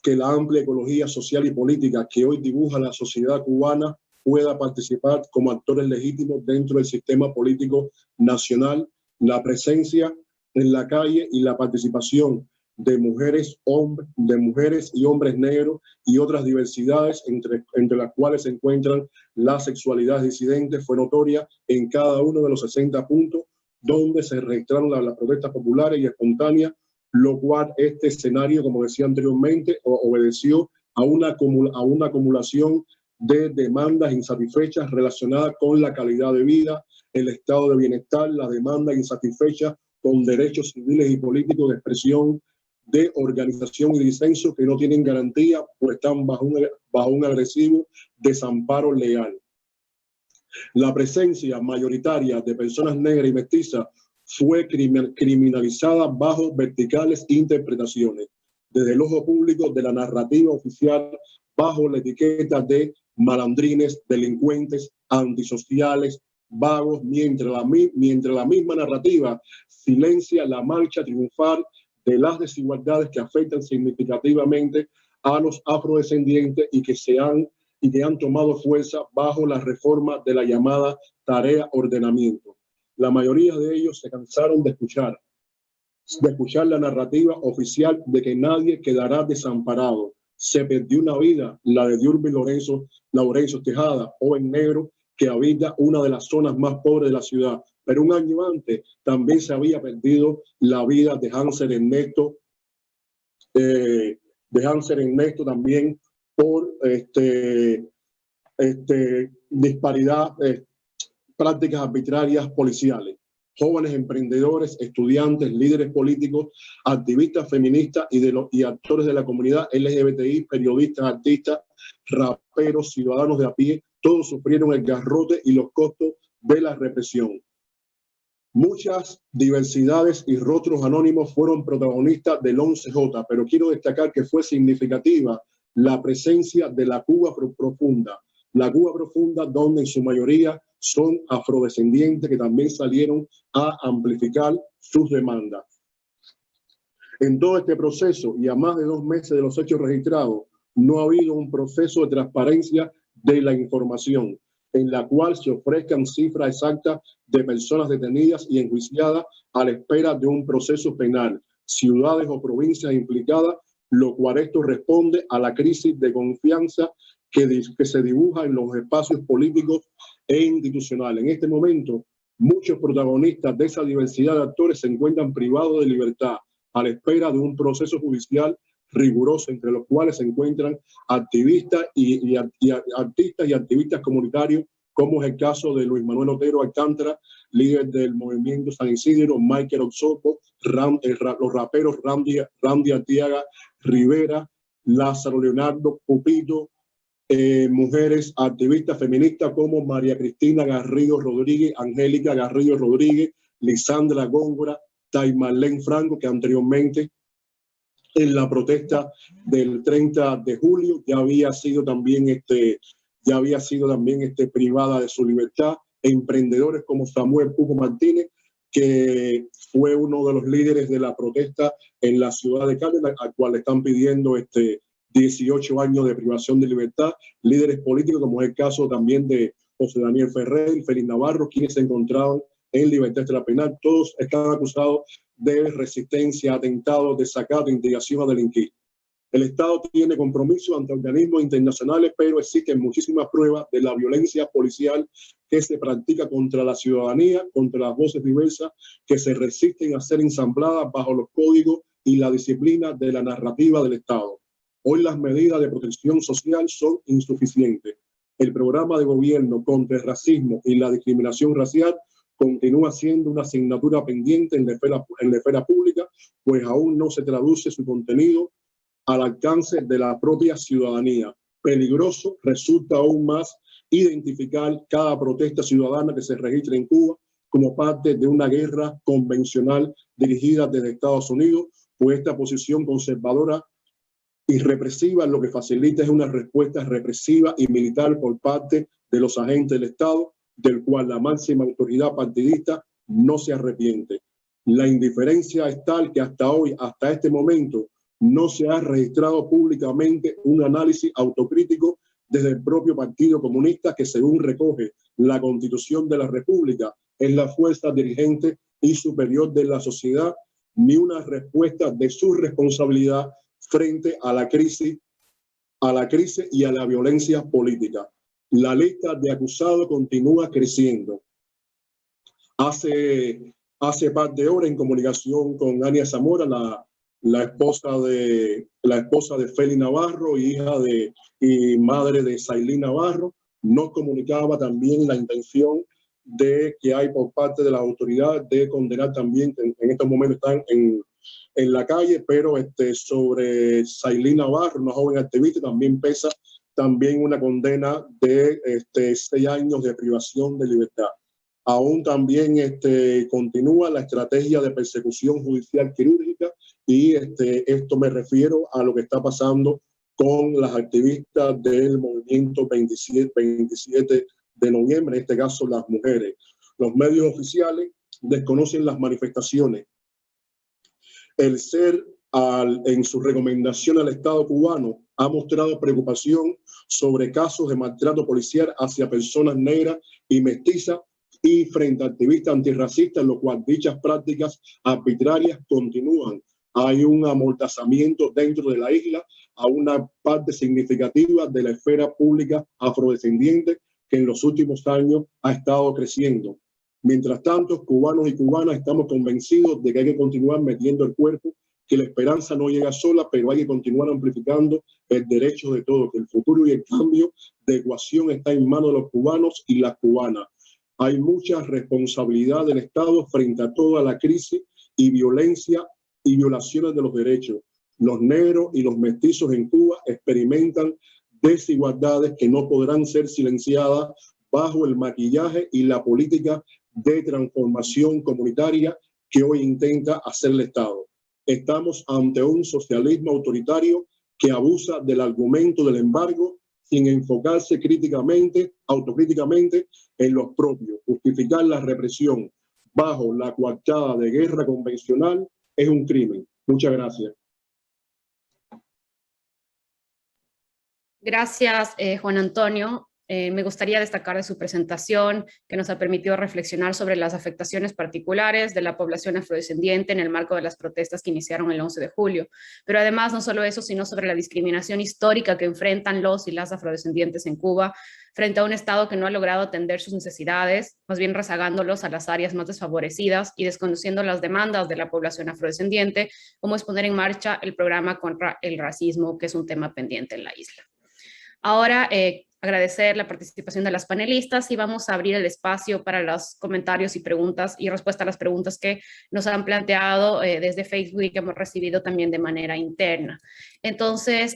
que la amplia ecología social y política que hoy dibuja la sociedad cubana pueda participar como actores legítimos dentro del sistema político nacional. La presencia en la calle y la participación de mujeres y hombres negros y otras diversidades, entre las cuales se encuentran las sexualidades disidentes, fue notoria en cada uno de los 60 puntos donde se registraron las protestas populares y espontáneas, lo cual este escenario, como decía anteriormente, obedeció a una acumulación de demandas insatisfechas relacionadas con la calidad de vida, el estado de bienestar, la demanda insatisfecha con derechos civiles y políticos de expresión, de organización y disenso que no tienen garantía o están bajo un agresivo desamparo legal. La presencia mayoritaria de personas negras y mestizas fue criminalizada bajo verticales interpretaciones, desde el ojo público de la narrativa oficial, bajo la etiqueta de malandrines, delincuentes, antisociales, vagos, mientras la misma narrativa silencia la marcha triunfal de las desigualdades que afectan significativamente a los afrodescendientes y que han tomado fuerza bajo la reforma de la llamada tarea ordenamiento. La mayoría de ellos se cansaron de escuchar la narrativa oficial de que nadie quedará desamparado. Se perdió una vida, la de Diurbi Lorenzo Tejada, joven negro que habita una de las zonas más pobres de la ciudad. Pero un año antes también se había perdido la vida de Hanser Ernesto, también por disparidad, prácticas arbitrarias policiales. Jóvenes emprendedores, estudiantes, líderes políticos, activistas feministas y actores de la comunidad LGBTI, periodistas, artistas, raperos, ciudadanos de a pie, todos sufrieron el garrote y los costos de la represión. Muchas diversidades y rostros anónimos fueron protagonistas del 11J, pero quiero destacar que fue significativa la presencia de la Cuba profunda. La Cuba profunda, donde en su mayoría son afrodescendientes que también salieron a amplificar sus demandas. En todo este proceso y a más de 2 meses de los hechos registrados, no ha habido un proceso de transparencia de la información en la cual se ofrezcan cifras exactas de personas detenidas y enjuiciadas a la espera de un proceso penal, ciudades o provincias implicadas, lo cual esto responde a la crisis de confianza que se dibuja en los espacios políticos e institucionales. En este momento, muchos protagonistas de esa diversidad de actores se encuentran privados de libertad a la espera de un proceso judicial riguroso, entre los cuales se encuentran activistas y artistas y activistas comunitarios, como es el caso de Luis Manuel Otero Alcántara, líder del movimiento San Isidro, Michael Oxopo, los raperos Randy Artiaga Rivera, Lázaro Leonardo Pupito, mujeres activistas feministas como María Cristina Garrido Rodríguez, Angélica Garrido Rodríguez, Lisandra Góngora, Taimalén Franco, que anteriormente en la protesta del 30 de julio ya había sido también privada de su libertad. Emprendedores como Samuel Pupo Martínez, que fue uno de los líderes de la protesta en la ciudad de Cárdenas, al cual le están pidiendo 18 años de privación de libertad. Líderes políticos, como es el caso también de José Daniel Ferrer y Félix Navarro, quienes se encontraban en libertad extrapenal. Todos están acusados de resistencia, atentados, desacato, instigación a delinquir. El Estado tiene compromiso ante organismos internacionales, pero existen muchísimas pruebas de la violencia policial que se practica contra la ciudadanía, contra las voces diversas que se resisten a ser ensambladas bajo los códigos y la disciplina de la narrativa del Estado. Hoy las medidas de protección social son insuficientes. El programa de gobierno contra el racismo y la discriminación racial continúa siendo una asignatura pendiente en la esfera pública, pues aún no se traduce su contenido al alcance de la propia ciudadanía. Peligroso resulta aún más identificar cada protesta ciudadana que se registra en Cuba como parte de una guerra convencional dirigida desde Estados Unidos, pues esta posición conservadora y represiva lo que facilita es una respuesta represiva y militar por parte de los agentes del Estado, del cual la máxima autoridad partidista no se arrepiente. La indiferencia es tal que hasta hoy, hasta este momento, no se ha registrado públicamente un análisis autocrítico desde el propio Partido Comunista, que según recoge la Constitución de la República, es la fuerza dirigente y superior de la sociedad, ni una respuesta de su responsabilidad frente a la crisis y a la violencia política. La lista de acusados continúa creciendo. Hace par de horas, en comunicación con Ania Zamora, la esposa de Félix Navarro y hija y madre de Sailín Navarro, nos comunicaba también la intención de que hay por parte de las autoridades de condenar también, en estos momentos están en la calle, pero sobre Sailín Navarro, una joven activista, también pesa también una condena de 6 años de privación de libertad. Aún también continúa la estrategia de persecución judicial quirúrgica y esto me refiero a lo que está pasando con las activistas del movimiento 27 de noviembre, en este caso las mujeres. Los medios oficiales desconocen las manifestaciones. El CER, en su recomendación al Estado cubano, ha mostrado preocupación sobre casos de maltrato policial hacia personas negras y mestizas y frente a activistas antirracistas, en lo cual dichas prácticas arbitrarias continúan. Hay un amordazamiento dentro de la isla a una parte significativa de la esfera pública afrodescendiente que en los últimos años ha estado creciendo. Mientras tanto, cubanos y cubanas estamos convencidos de que hay que continuar metiendo el cuerpo, que la esperanza no llega sola, pero hay que continuar amplificando el derecho de todos, que el futuro y el cambio de ecuación está en manos de los cubanos y las cubanas. Hay mucha responsabilidad del Estado frente a toda la crisis y violencia y violaciones de los derechos. Los negros y los mestizos en Cuba experimentan desigualdades que no podrán ser silenciadas bajo el maquillaje y la política de transformación comunitaria que hoy intenta hacer el Estado. Estamos ante un socialismo autoritario que abusa del argumento del embargo sin enfocarse críticamente, autocríticamente en los propios. Justificar la represión bajo la coartada de guerra convencional es un crimen. Muchas gracias. Gracias, Juan Antonio. Me gustaría destacar de su presentación que nos ha permitido reflexionar sobre las afectaciones particulares de la población afrodescendiente en el marco de las protestas que iniciaron el 11 de julio. Pero además, no solo eso, sino sobre la discriminación histórica que enfrentan los y las afrodescendientes en Cuba frente a un Estado que no ha logrado atender sus necesidades, más bien rezagándolos a las áreas más desfavorecidas y desconociendo las demandas de la población afrodescendiente, como es poner en marcha el programa contra el racismo, que es un tema pendiente en la isla. Ahora, agradecer la participación de las panelistas y vamos a abrir el espacio para los comentarios y preguntas y respuesta a las preguntas que nos han planteado desde Facebook y que hemos recibido también de manera interna. Entonces,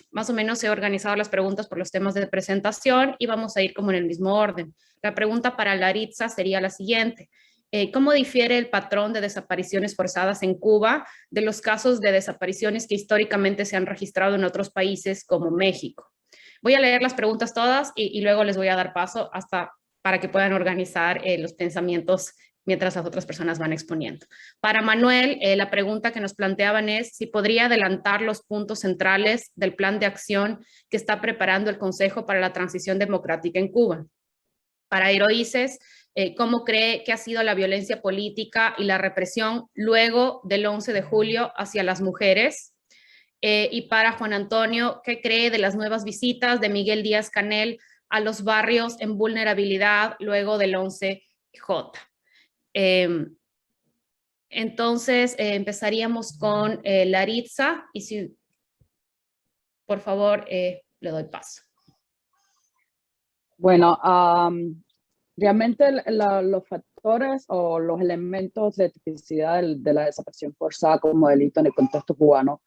más o menos he organizado las preguntas por los temas de presentación y vamos a ir como en el mismo orden. La pregunta para Laritza sería la siguiente. ¿Cómo difiere el patrón de desapariciones forzadas en Cuba de los casos de desapariciones que históricamente se han registrado en otros países como México? Voy a leer las preguntas todas y luego les voy a dar paso para que puedan organizar los pensamientos mientras las otras personas van exponiendo. Para Manuel, la pregunta que nos planteaban es si podría adelantar los puntos centrales del plan de acción que está preparando el Consejo para la Transición Democrática en Cuba. Para Heroíces, ¿cómo cree que ha sido la violencia política y la represión luego del 11 de julio hacia las mujeres? Y para Juan Antonio, ¿qué cree de las nuevas visitas de Miguel Díaz-Canel a los barrios en vulnerabilidad luego del 11J? Entonces, empezaríamos con Laritza y si, por favor, le doy paso. Bueno, realmente los factores o los elementos de tipicidad de la desaparición forzada como delito en el contexto cubano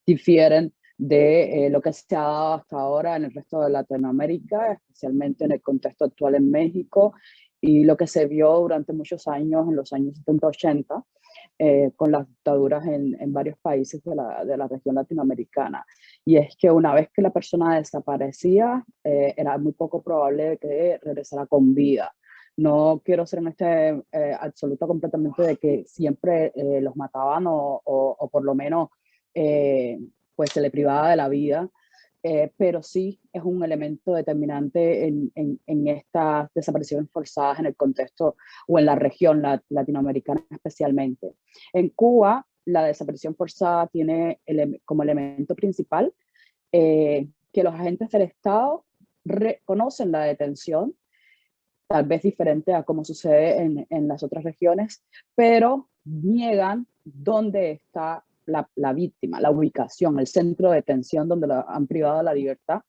difieren de lo que se ha dado hasta ahora en el resto de Latinoamérica, especialmente en el contexto actual en México y lo que se vio durante muchos años, en los años 70-80, con las dictaduras en varios países de la región latinoamericana. Y es que una vez que la persona desaparecía, era muy poco probable que regresara con vida. No quiero ser en absoluto completamente de que siempre los mataban o por lo menos pues se le privaba de la vida, pero sí es un elemento determinante en estas desapariciones forzadas en el contexto o en la región latinoamericana especialmente. En Cuba, la desaparición forzada tiene como elemento principal que los agentes del Estado reconocen la detención, tal vez diferente a como sucede en las otras regiones, pero niegan dónde está la víctima, la ubicación, el centro de detención donde la han privado de la libertad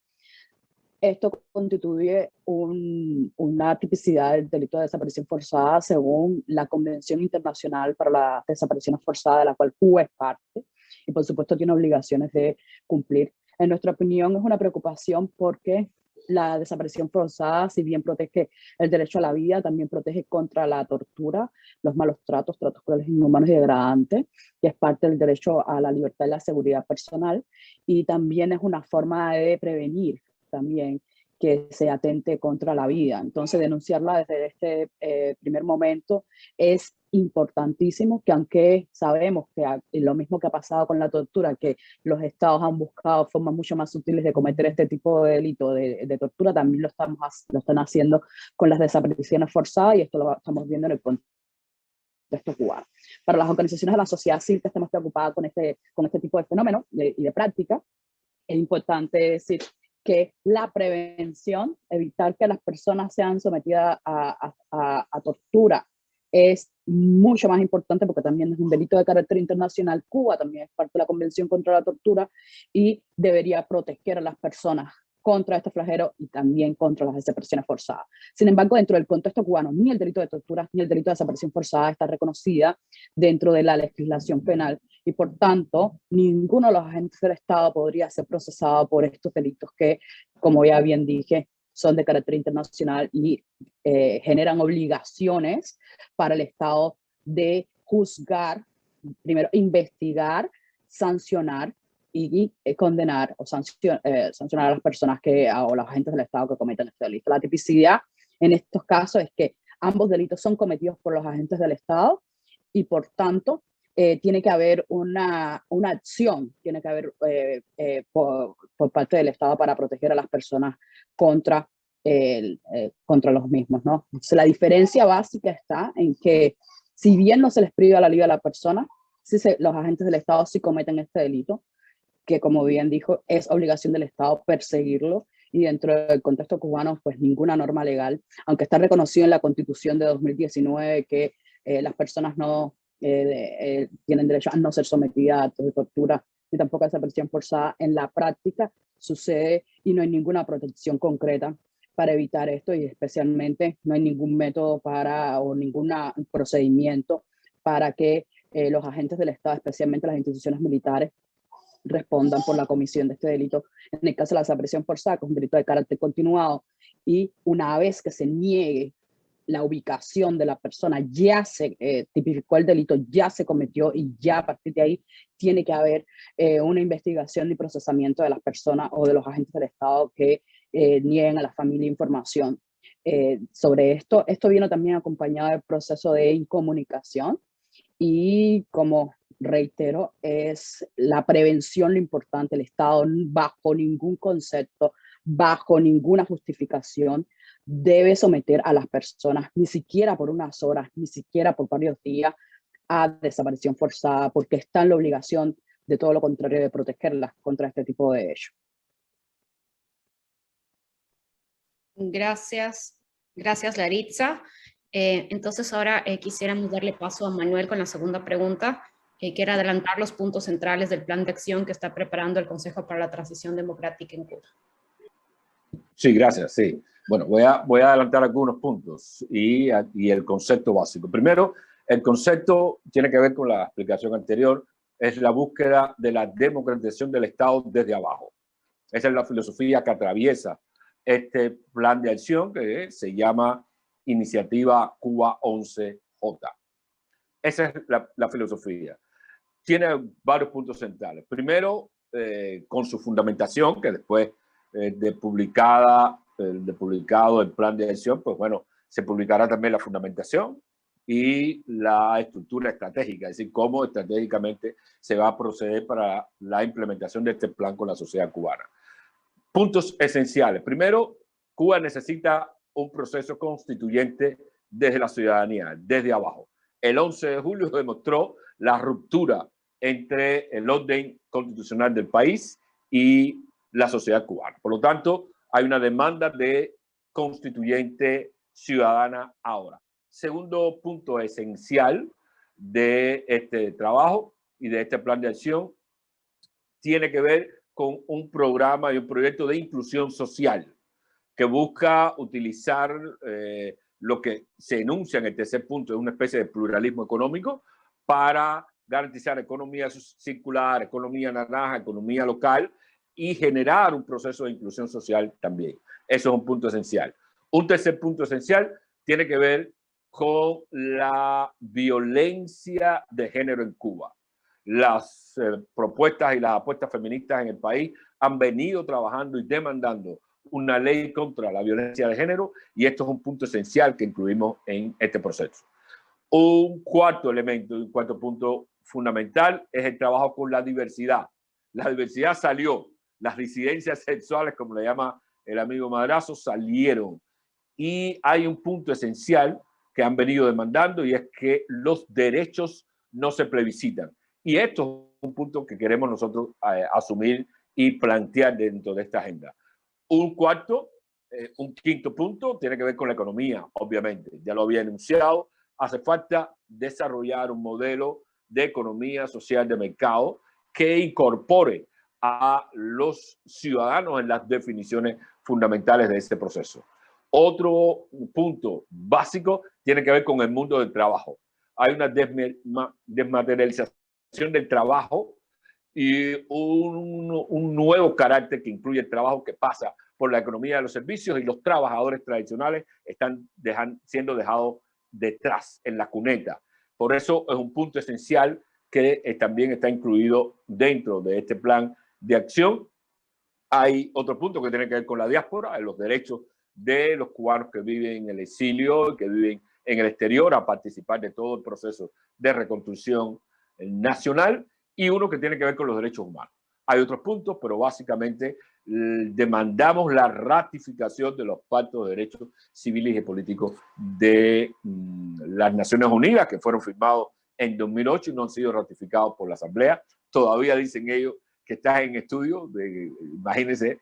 esto constituye una tipicidad del delito de desaparición forzada según la Convención Internacional para la Desaparición Forzada, de la cual Cuba es parte, y por supuesto tiene obligaciones de cumplir. En nuestra opinión es una preocupación porque la desaparición forzada, si bien protege el derecho a la vida, también protege contra la tortura, los malos tratos, tratos crueles, inhumanos y degradantes, que es parte del derecho a la libertad y la seguridad personal, y también es una forma de prevenir también que se atente contra la vida. Entonces, denunciarla desde este primer momento es importantísimo, que aunque sabemos que lo mismo que ha pasado con la tortura, que los estados han buscado formas mucho más sutiles de cometer este tipo de delito de tortura, también lo están haciendo con las desapariciones forzadas, y esto lo estamos viendo en el contexto cubano. Para las organizaciones de la sociedad civil que estamos preocupadas con este tipo de fenómenos y de práctica, es importante decir que la prevención, evitar que las personas sean sometidas a tortura, es mucho más importante porque también es un delito de carácter internacional. Cuba también es parte de la Convención contra la Tortura y debería proteger a las personas contra este flagelo y también contra las desapariciones forzadas. Sin embargo, dentro del contexto cubano, ni el delito de tortura ni el delito de desaparición forzada está reconocida dentro de la legislación penal, y por tanto, ninguno de los agentes del Estado podría ser procesado por estos delitos que, como ya bien dije, son de carácter internacional y generan obligaciones para el Estado de juzgar, primero investigar, sancionar y condenar o sancionar a las personas o los agentes del Estado que cometen este delito. La tipicidad en estos casos es que ambos delitos son cometidos por los agentes del Estado y por tanto tiene que haber una acción, tiene que haber por parte del Estado para proteger a las personas contra los mismos, ¿no? Entonces, la diferencia básica está en que si bien no se les priva la vida a la persona, los agentes del Estado sí cometen este delito, que como bien dijo, es obligación del Estado perseguirlo, y dentro del contexto cubano, pues ninguna norma legal, aunque está reconocido en la Constitución de 2019 que las personas no tienen derecho a no ser sometidas a actos de tortura ni tampoco a desaparición forzada, en la práctica sucede y no hay ninguna protección concreta para evitar esto, y especialmente no hay ningún método o ningún procedimiento para que los agentes del Estado, especialmente las instituciones militares, respondan por la comisión de este delito. En el caso de la desaparición forzada, que es un delito de carácter continuado, y una vez que se niegue la ubicación de la persona, ya se tipificó el delito, ya se cometió, y ya a partir de ahí tiene que haber una investigación y procesamiento de las personas o de los agentes del Estado que nieguen a la familia información sobre esto. Esto viene también acompañado del proceso de incomunicación, y como reitero, es la prevención lo importante. El Estado, bajo ningún concepto, bajo ninguna justificación, debe someter a las personas, ni siquiera por unas horas, ni siquiera por varios días, a desaparición forzada, porque está en la obligación de todo lo contrario, de protegerlas contra este tipo de hechos. Gracias, Laritza. Entonces ahora quisiéramos darle paso a Manuel con la segunda pregunta, que era adelantar los puntos centrales del plan de acción que está preparando el Consejo para la Transición Democrática en Cuba. Sí, gracias. Sí. Bueno, voy a adelantar algunos puntos y el concepto básico. Primero, el concepto tiene que ver con la explicación anterior, es la búsqueda de la democratización del Estado desde abajo. Esa es la filosofía que atraviesa este plan de acción que se llama Iniciativa Cuba 11J. Esa es la filosofía. Tiene varios puntos centrales. Primero, con su fundamentación, que después de publicado el plan de acción, pues bueno, se publicará también la fundamentación y la estructura estratégica, es decir, cómo estratégicamente se va a proceder para la implementación de este plan con la sociedad cubana. Puntos esenciales. Primero, Cuba necesita un proceso constituyente desde la ciudadanía, desde abajo. El 11 de julio demostró la ruptura entre el orden constitucional del país y la sociedad cubana. Por lo tanto, hay una demanda de constituyente ciudadana ahora. Segundo punto esencial de este trabajo y de este plan de acción tiene que ver con un programa y un proyecto de inclusión social. que busca utilizar lo que se enuncia en el tercer punto, es una especie de pluralismo económico para garantizar economía circular, economía naranja, economía local y generar un proceso de inclusión social también. Eso es un punto esencial. Un tercer punto esencial tiene que ver con la violencia de género en Cuba. Las propuestas y las apuestas feministas en el país han venido trabajando y demandando una ley contra la violencia de género y esto es un punto esencial que incluimos en este proceso. Un cuarto elemento, un cuarto punto fundamental es el trabajo con la diversidad. La diversidad salió, las disidencias sexuales, como le llama el amigo Madrazo, salieron. Y hay un punto esencial que han venido demandando y es que los derechos no se plebiscitan. Y esto es un punto que queremos nosotros asumir y plantear dentro de esta agenda. Un quinto punto tiene que ver con la economía, obviamente. Ya lo había enunciado. Hace falta desarrollar un modelo de economía social de mercado que incorpore a los ciudadanos en las definiciones fundamentales de ese proceso. Otro punto básico tiene que ver con el mundo del trabajo. Hay una desmaterialización del trabajo y un nuevo carácter que incluye el trabajo que pasa por la economía de los servicios y los trabajadores tradicionales están siendo dejados detrás, en la cuneta. Por eso es un punto esencial que también está incluido dentro de este plan de acción. Hay otro punto que tiene que ver con la diáspora, los derechos de los cubanos que viven en el exilio y que viven en el exterior a participar de todo el proceso de reconstrucción nacional, y uno que tiene que ver con los derechos humanos. Hay otros puntos, pero básicamente demandamos la ratificación de los pactos de derechos civiles y políticos de las Naciones Unidas, que fueron firmados en 2008 y no han sido ratificados por la Asamblea. Todavía dicen ellos que están en estudio, imagínense,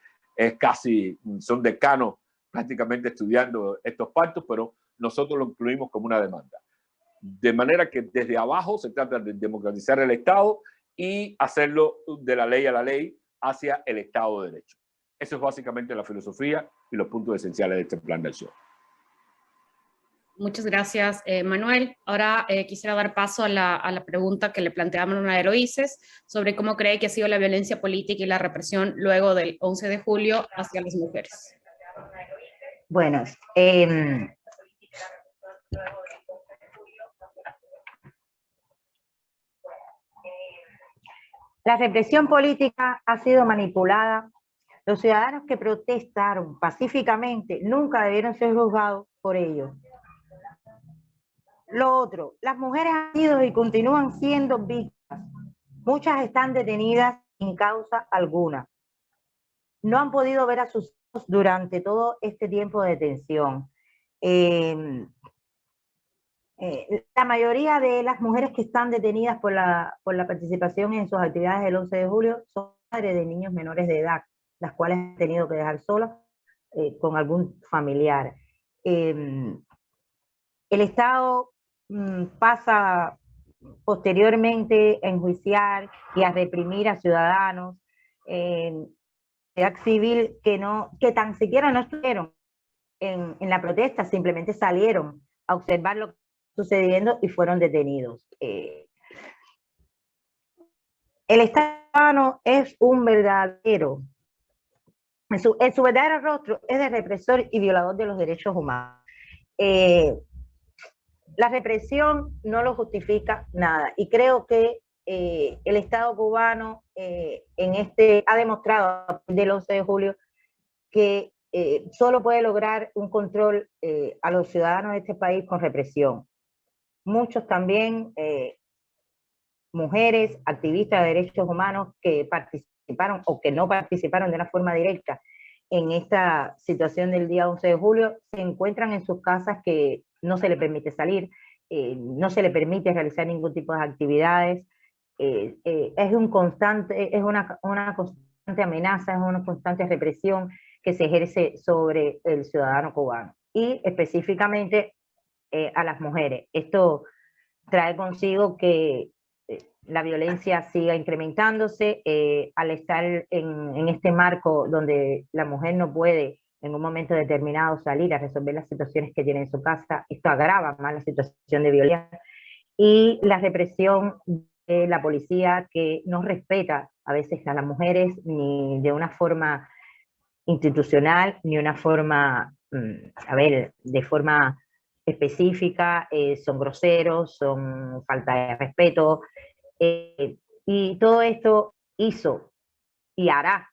son decanos prácticamente estudiando estos pactos, pero nosotros lo incluimos como una demanda. De manera que desde abajo se trata de democratizar el Estado y hacerlo de la ley a la ley hacia el Estado de Derecho. Eso es básicamente la filosofía y los puntos esenciales de este plan de acción. Muchas gracias, Manuel. Ahora quisiera dar paso a la pregunta que le planteamos a Eloíses sobre cómo cree que ha sido la violencia política y la represión luego del 11 de julio hacia las mujeres. Bueno, la represión política ha sido manipulada. Los ciudadanos que protestaron pacíficamente nunca debieron ser juzgados por ello. Lo otro, las mujeres han sido y continúan siendo víctimas. Muchas están detenidas sin causa alguna. No han podido ver a sus hijos durante todo este tiempo de detención. La mayoría de las mujeres que están detenidas por la participación en sus actividades del 11 de julio son madres de niños menores de edad, las cuales han tenido que dejar solas con algún familiar. El Estado pasa posteriormente a enjuiciar y a reprimir a ciudadanos, sociedad civil que tan siquiera no estuvieron en la protesta, simplemente salieron a observar lo que está sucediendo y fueron detenidos. El Estado es un verdadero, en su verdadero rostro es de represor y violador de los derechos humanos. La represión no lo justifica nada y creo que el Estado cubano ha demostrado a partir del 11 de julio que solo puede lograr un control a los ciudadanos de este país con represión. Muchos también, mujeres, activistas de derechos humanos que participaron o que no participaron de una forma directa en esta situación del día 11 de julio, se encuentran en sus casas que no se les permite salir, no se les permite realizar ningún tipo de actividades. Es una constante amenaza, es una constante represión que se ejerce sobre el ciudadano cubano y específicamente a las mujeres. Esto trae consigo que la violencia siga incrementándose al estar en este marco donde la mujer no puede en un momento determinado salir a resolver las situaciones que tiene en su casa. Esto agrava más la situación de violencia. Y la represión de la policía, que no respeta a veces a las mujeres ni de una forma institucional, ni una forma, de forma específica, son groseros, son falta de respeto, y todo esto hizo y hará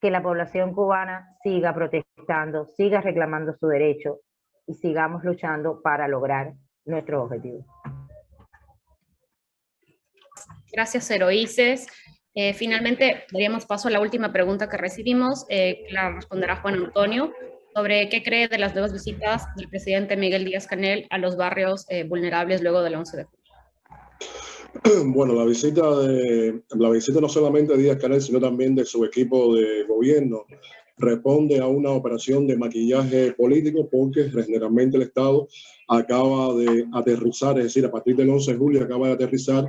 que la población cubana siga protestando, siga reclamando su derecho y sigamos luchando para lograr nuestros objetivos. Gracias, Eloíses. Finalmente, daríamos paso a la última pregunta que recibimos, que la responderá Juan Antonio, sobre qué cree de las nuevas visitas del presidente Miguel Díaz-Canel a los barrios vulnerables luego del 11 de julio. Bueno, la visita no solamente de Díaz-Canel, sino también de su equipo de gobierno, responde a una operación de maquillaje político, porque generalmente el Estado acaba de aterrizar, es decir, a partir del 11 de julio acaba de aterrizar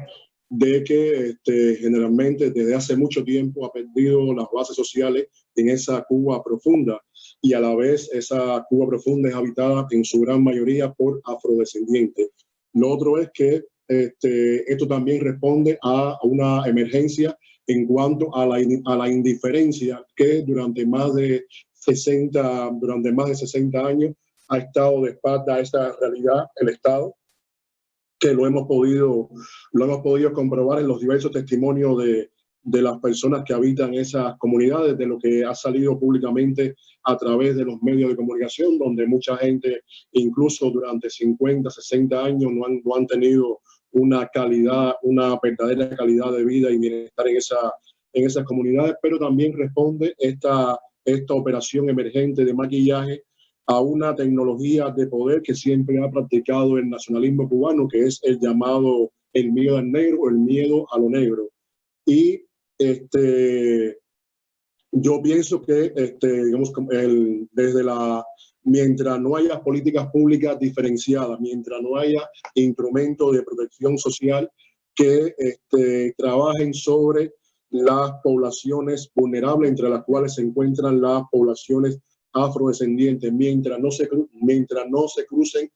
de que generalmente desde hace mucho tiempo ha perdido las bases sociales en esa Cuba profunda, y a la vez esa Cuba profunda es habitada en su gran mayoría por afrodescendientes. Lo otro es que esto también responde a una emergencia en cuanto a la indiferencia que durante más de 60 años ha estado de espalda a esta realidad el Estado, que lo hemos podido comprobar en los diversos testimonios de las personas que habitan esas comunidades, de lo que ha salido públicamente a través de los medios de comunicación, donde mucha gente, incluso durante 50, 60 años, no han tenido una verdadera calidad de vida y bienestar en esas comunidades. Pero también responde esta operación emergente de maquillaje a una tecnología de poder que siempre ha practicado el nacionalismo cubano, que es el llamado el miedo al negro, el miedo a lo negro. Y yo pienso que digamos, mientras no haya políticas públicas diferenciadas, mientras no haya instrumentos de protección social que trabajen sobre las poblaciones vulnerables, entre las cuales se encuentran las poblaciones afrodescendientes, mientras no se crucen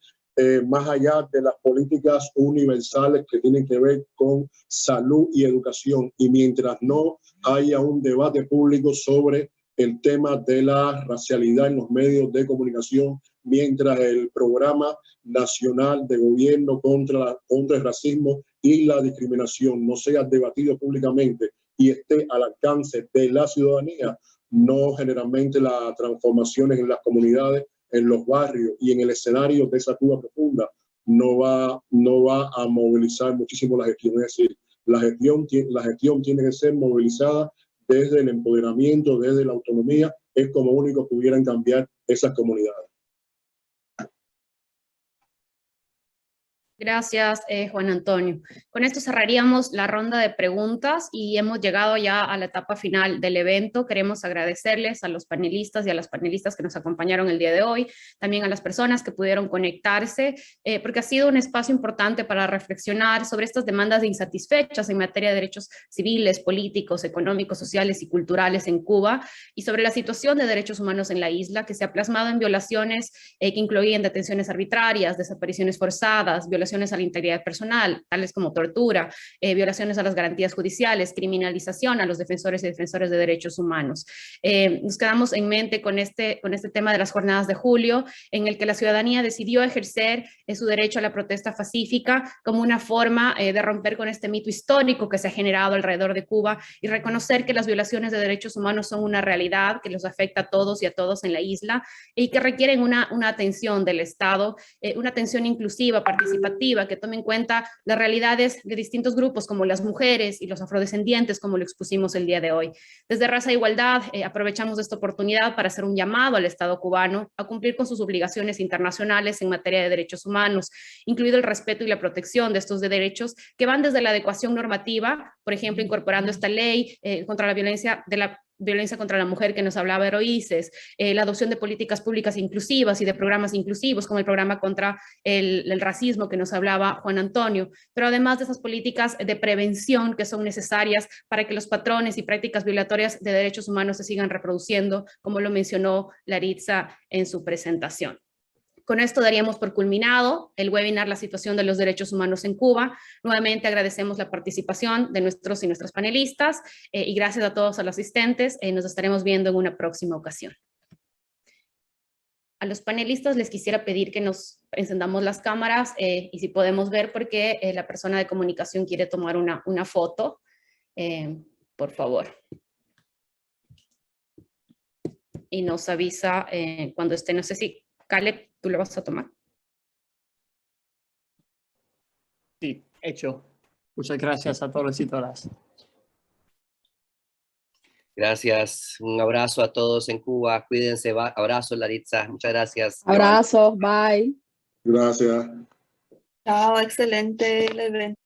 más allá de las políticas universales que tienen que ver con salud y educación, y mientras no haya un debate público sobre el tema de la racialidad en los medios de comunicación, mientras el programa nacional de gobierno contra el racismo y la discriminación no sea debatido públicamente y esté al alcance de la ciudadanía, no generalmente las transformaciones en las comunidades, en los barrios y en el escenario de esa Cuba profunda no va a movilizar muchísimo la gestión. Es decir, la gestión tiene que ser movilizada desde el empoderamiento, desde la autonomía. Es como único pudieran cambiar esas comunidades. Gracias, Juan Antonio. Con esto cerraríamos la ronda de preguntas y hemos llegado ya a la etapa final del evento. Queremos agradecerles a los panelistas y a las panelistas que nos acompañaron el día de hoy, también a las personas que pudieron conectarse, porque ha sido un espacio importante para reflexionar sobre estas demandas insatisfechas en materia de derechos civiles, políticos, económicos, sociales y culturales en Cuba, y sobre la situación de derechos humanos en la isla, que se ha plasmado en violaciones que incluyen detenciones arbitrarias, desapariciones forzadas, violaciones a la integridad personal, tales como tortura, violaciones a las garantías judiciales, criminalización a los defensores y defensores de derechos humanos. Nos quedamos en mente con este tema de las jornadas de julio, en el que la ciudadanía decidió ejercer su derecho a la protesta pacífica como una forma de romper con este mito histórico que se ha generado alrededor de Cuba y reconocer que las violaciones de derechos humanos son una realidad que los afecta a todos y a todos en la isla y que requieren una atención del Estado, una atención inclusiva, participativa, que tome en cuenta las realidades de distintos grupos como las mujeres y los afrodescendientes, como lo expusimos el día de hoy. Desde Raza e Igualdad aprovechamos esta oportunidad para hacer un llamado al Estado cubano a cumplir con sus obligaciones internacionales en materia de derechos humanos, incluido el respeto y la protección de estos derechos que van desde la adecuación normativa, por ejemplo, incorporando esta ley contra la violencia violencia contra la mujer que nos hablaba Heroíces, la adopción de políticas públicas inclusivas y de programas inclusivos, como el programa contra el racismo que nos hablaba Juan Antonio, pero además de esas políticas de prevención que son necesarias para que los patrones y prácticas violatorias de derechos humanos se sigan reproduciendo, como lo mencionó Laritza en su presentación. Con esto daríamos por culminado el webinar La situación de los derechos humanos en Cuba. Nuevamente agradecemos la participación de nuestros y nuestras panelistas y gracias a todos los asistentes. Nos estaremos viendo en una próxima ocasión. A los panelistas les quisiera pedir que nos encendamos las cámaras y si podemos ver porque la persona de comunicación quiere tomar una foto. Por favor. Y nos avisa cuando esté, no sé si Caleb, ¿tú lo vas a tomar? Sí, hecho. Muchas gracias a todos y todas. Gracias. Un abrazo a todos en Cuba. Cuídense. Abrazo, Laritza. Muchas gracias. Abrazos, bye. Gracias. Chao, excelente el evento.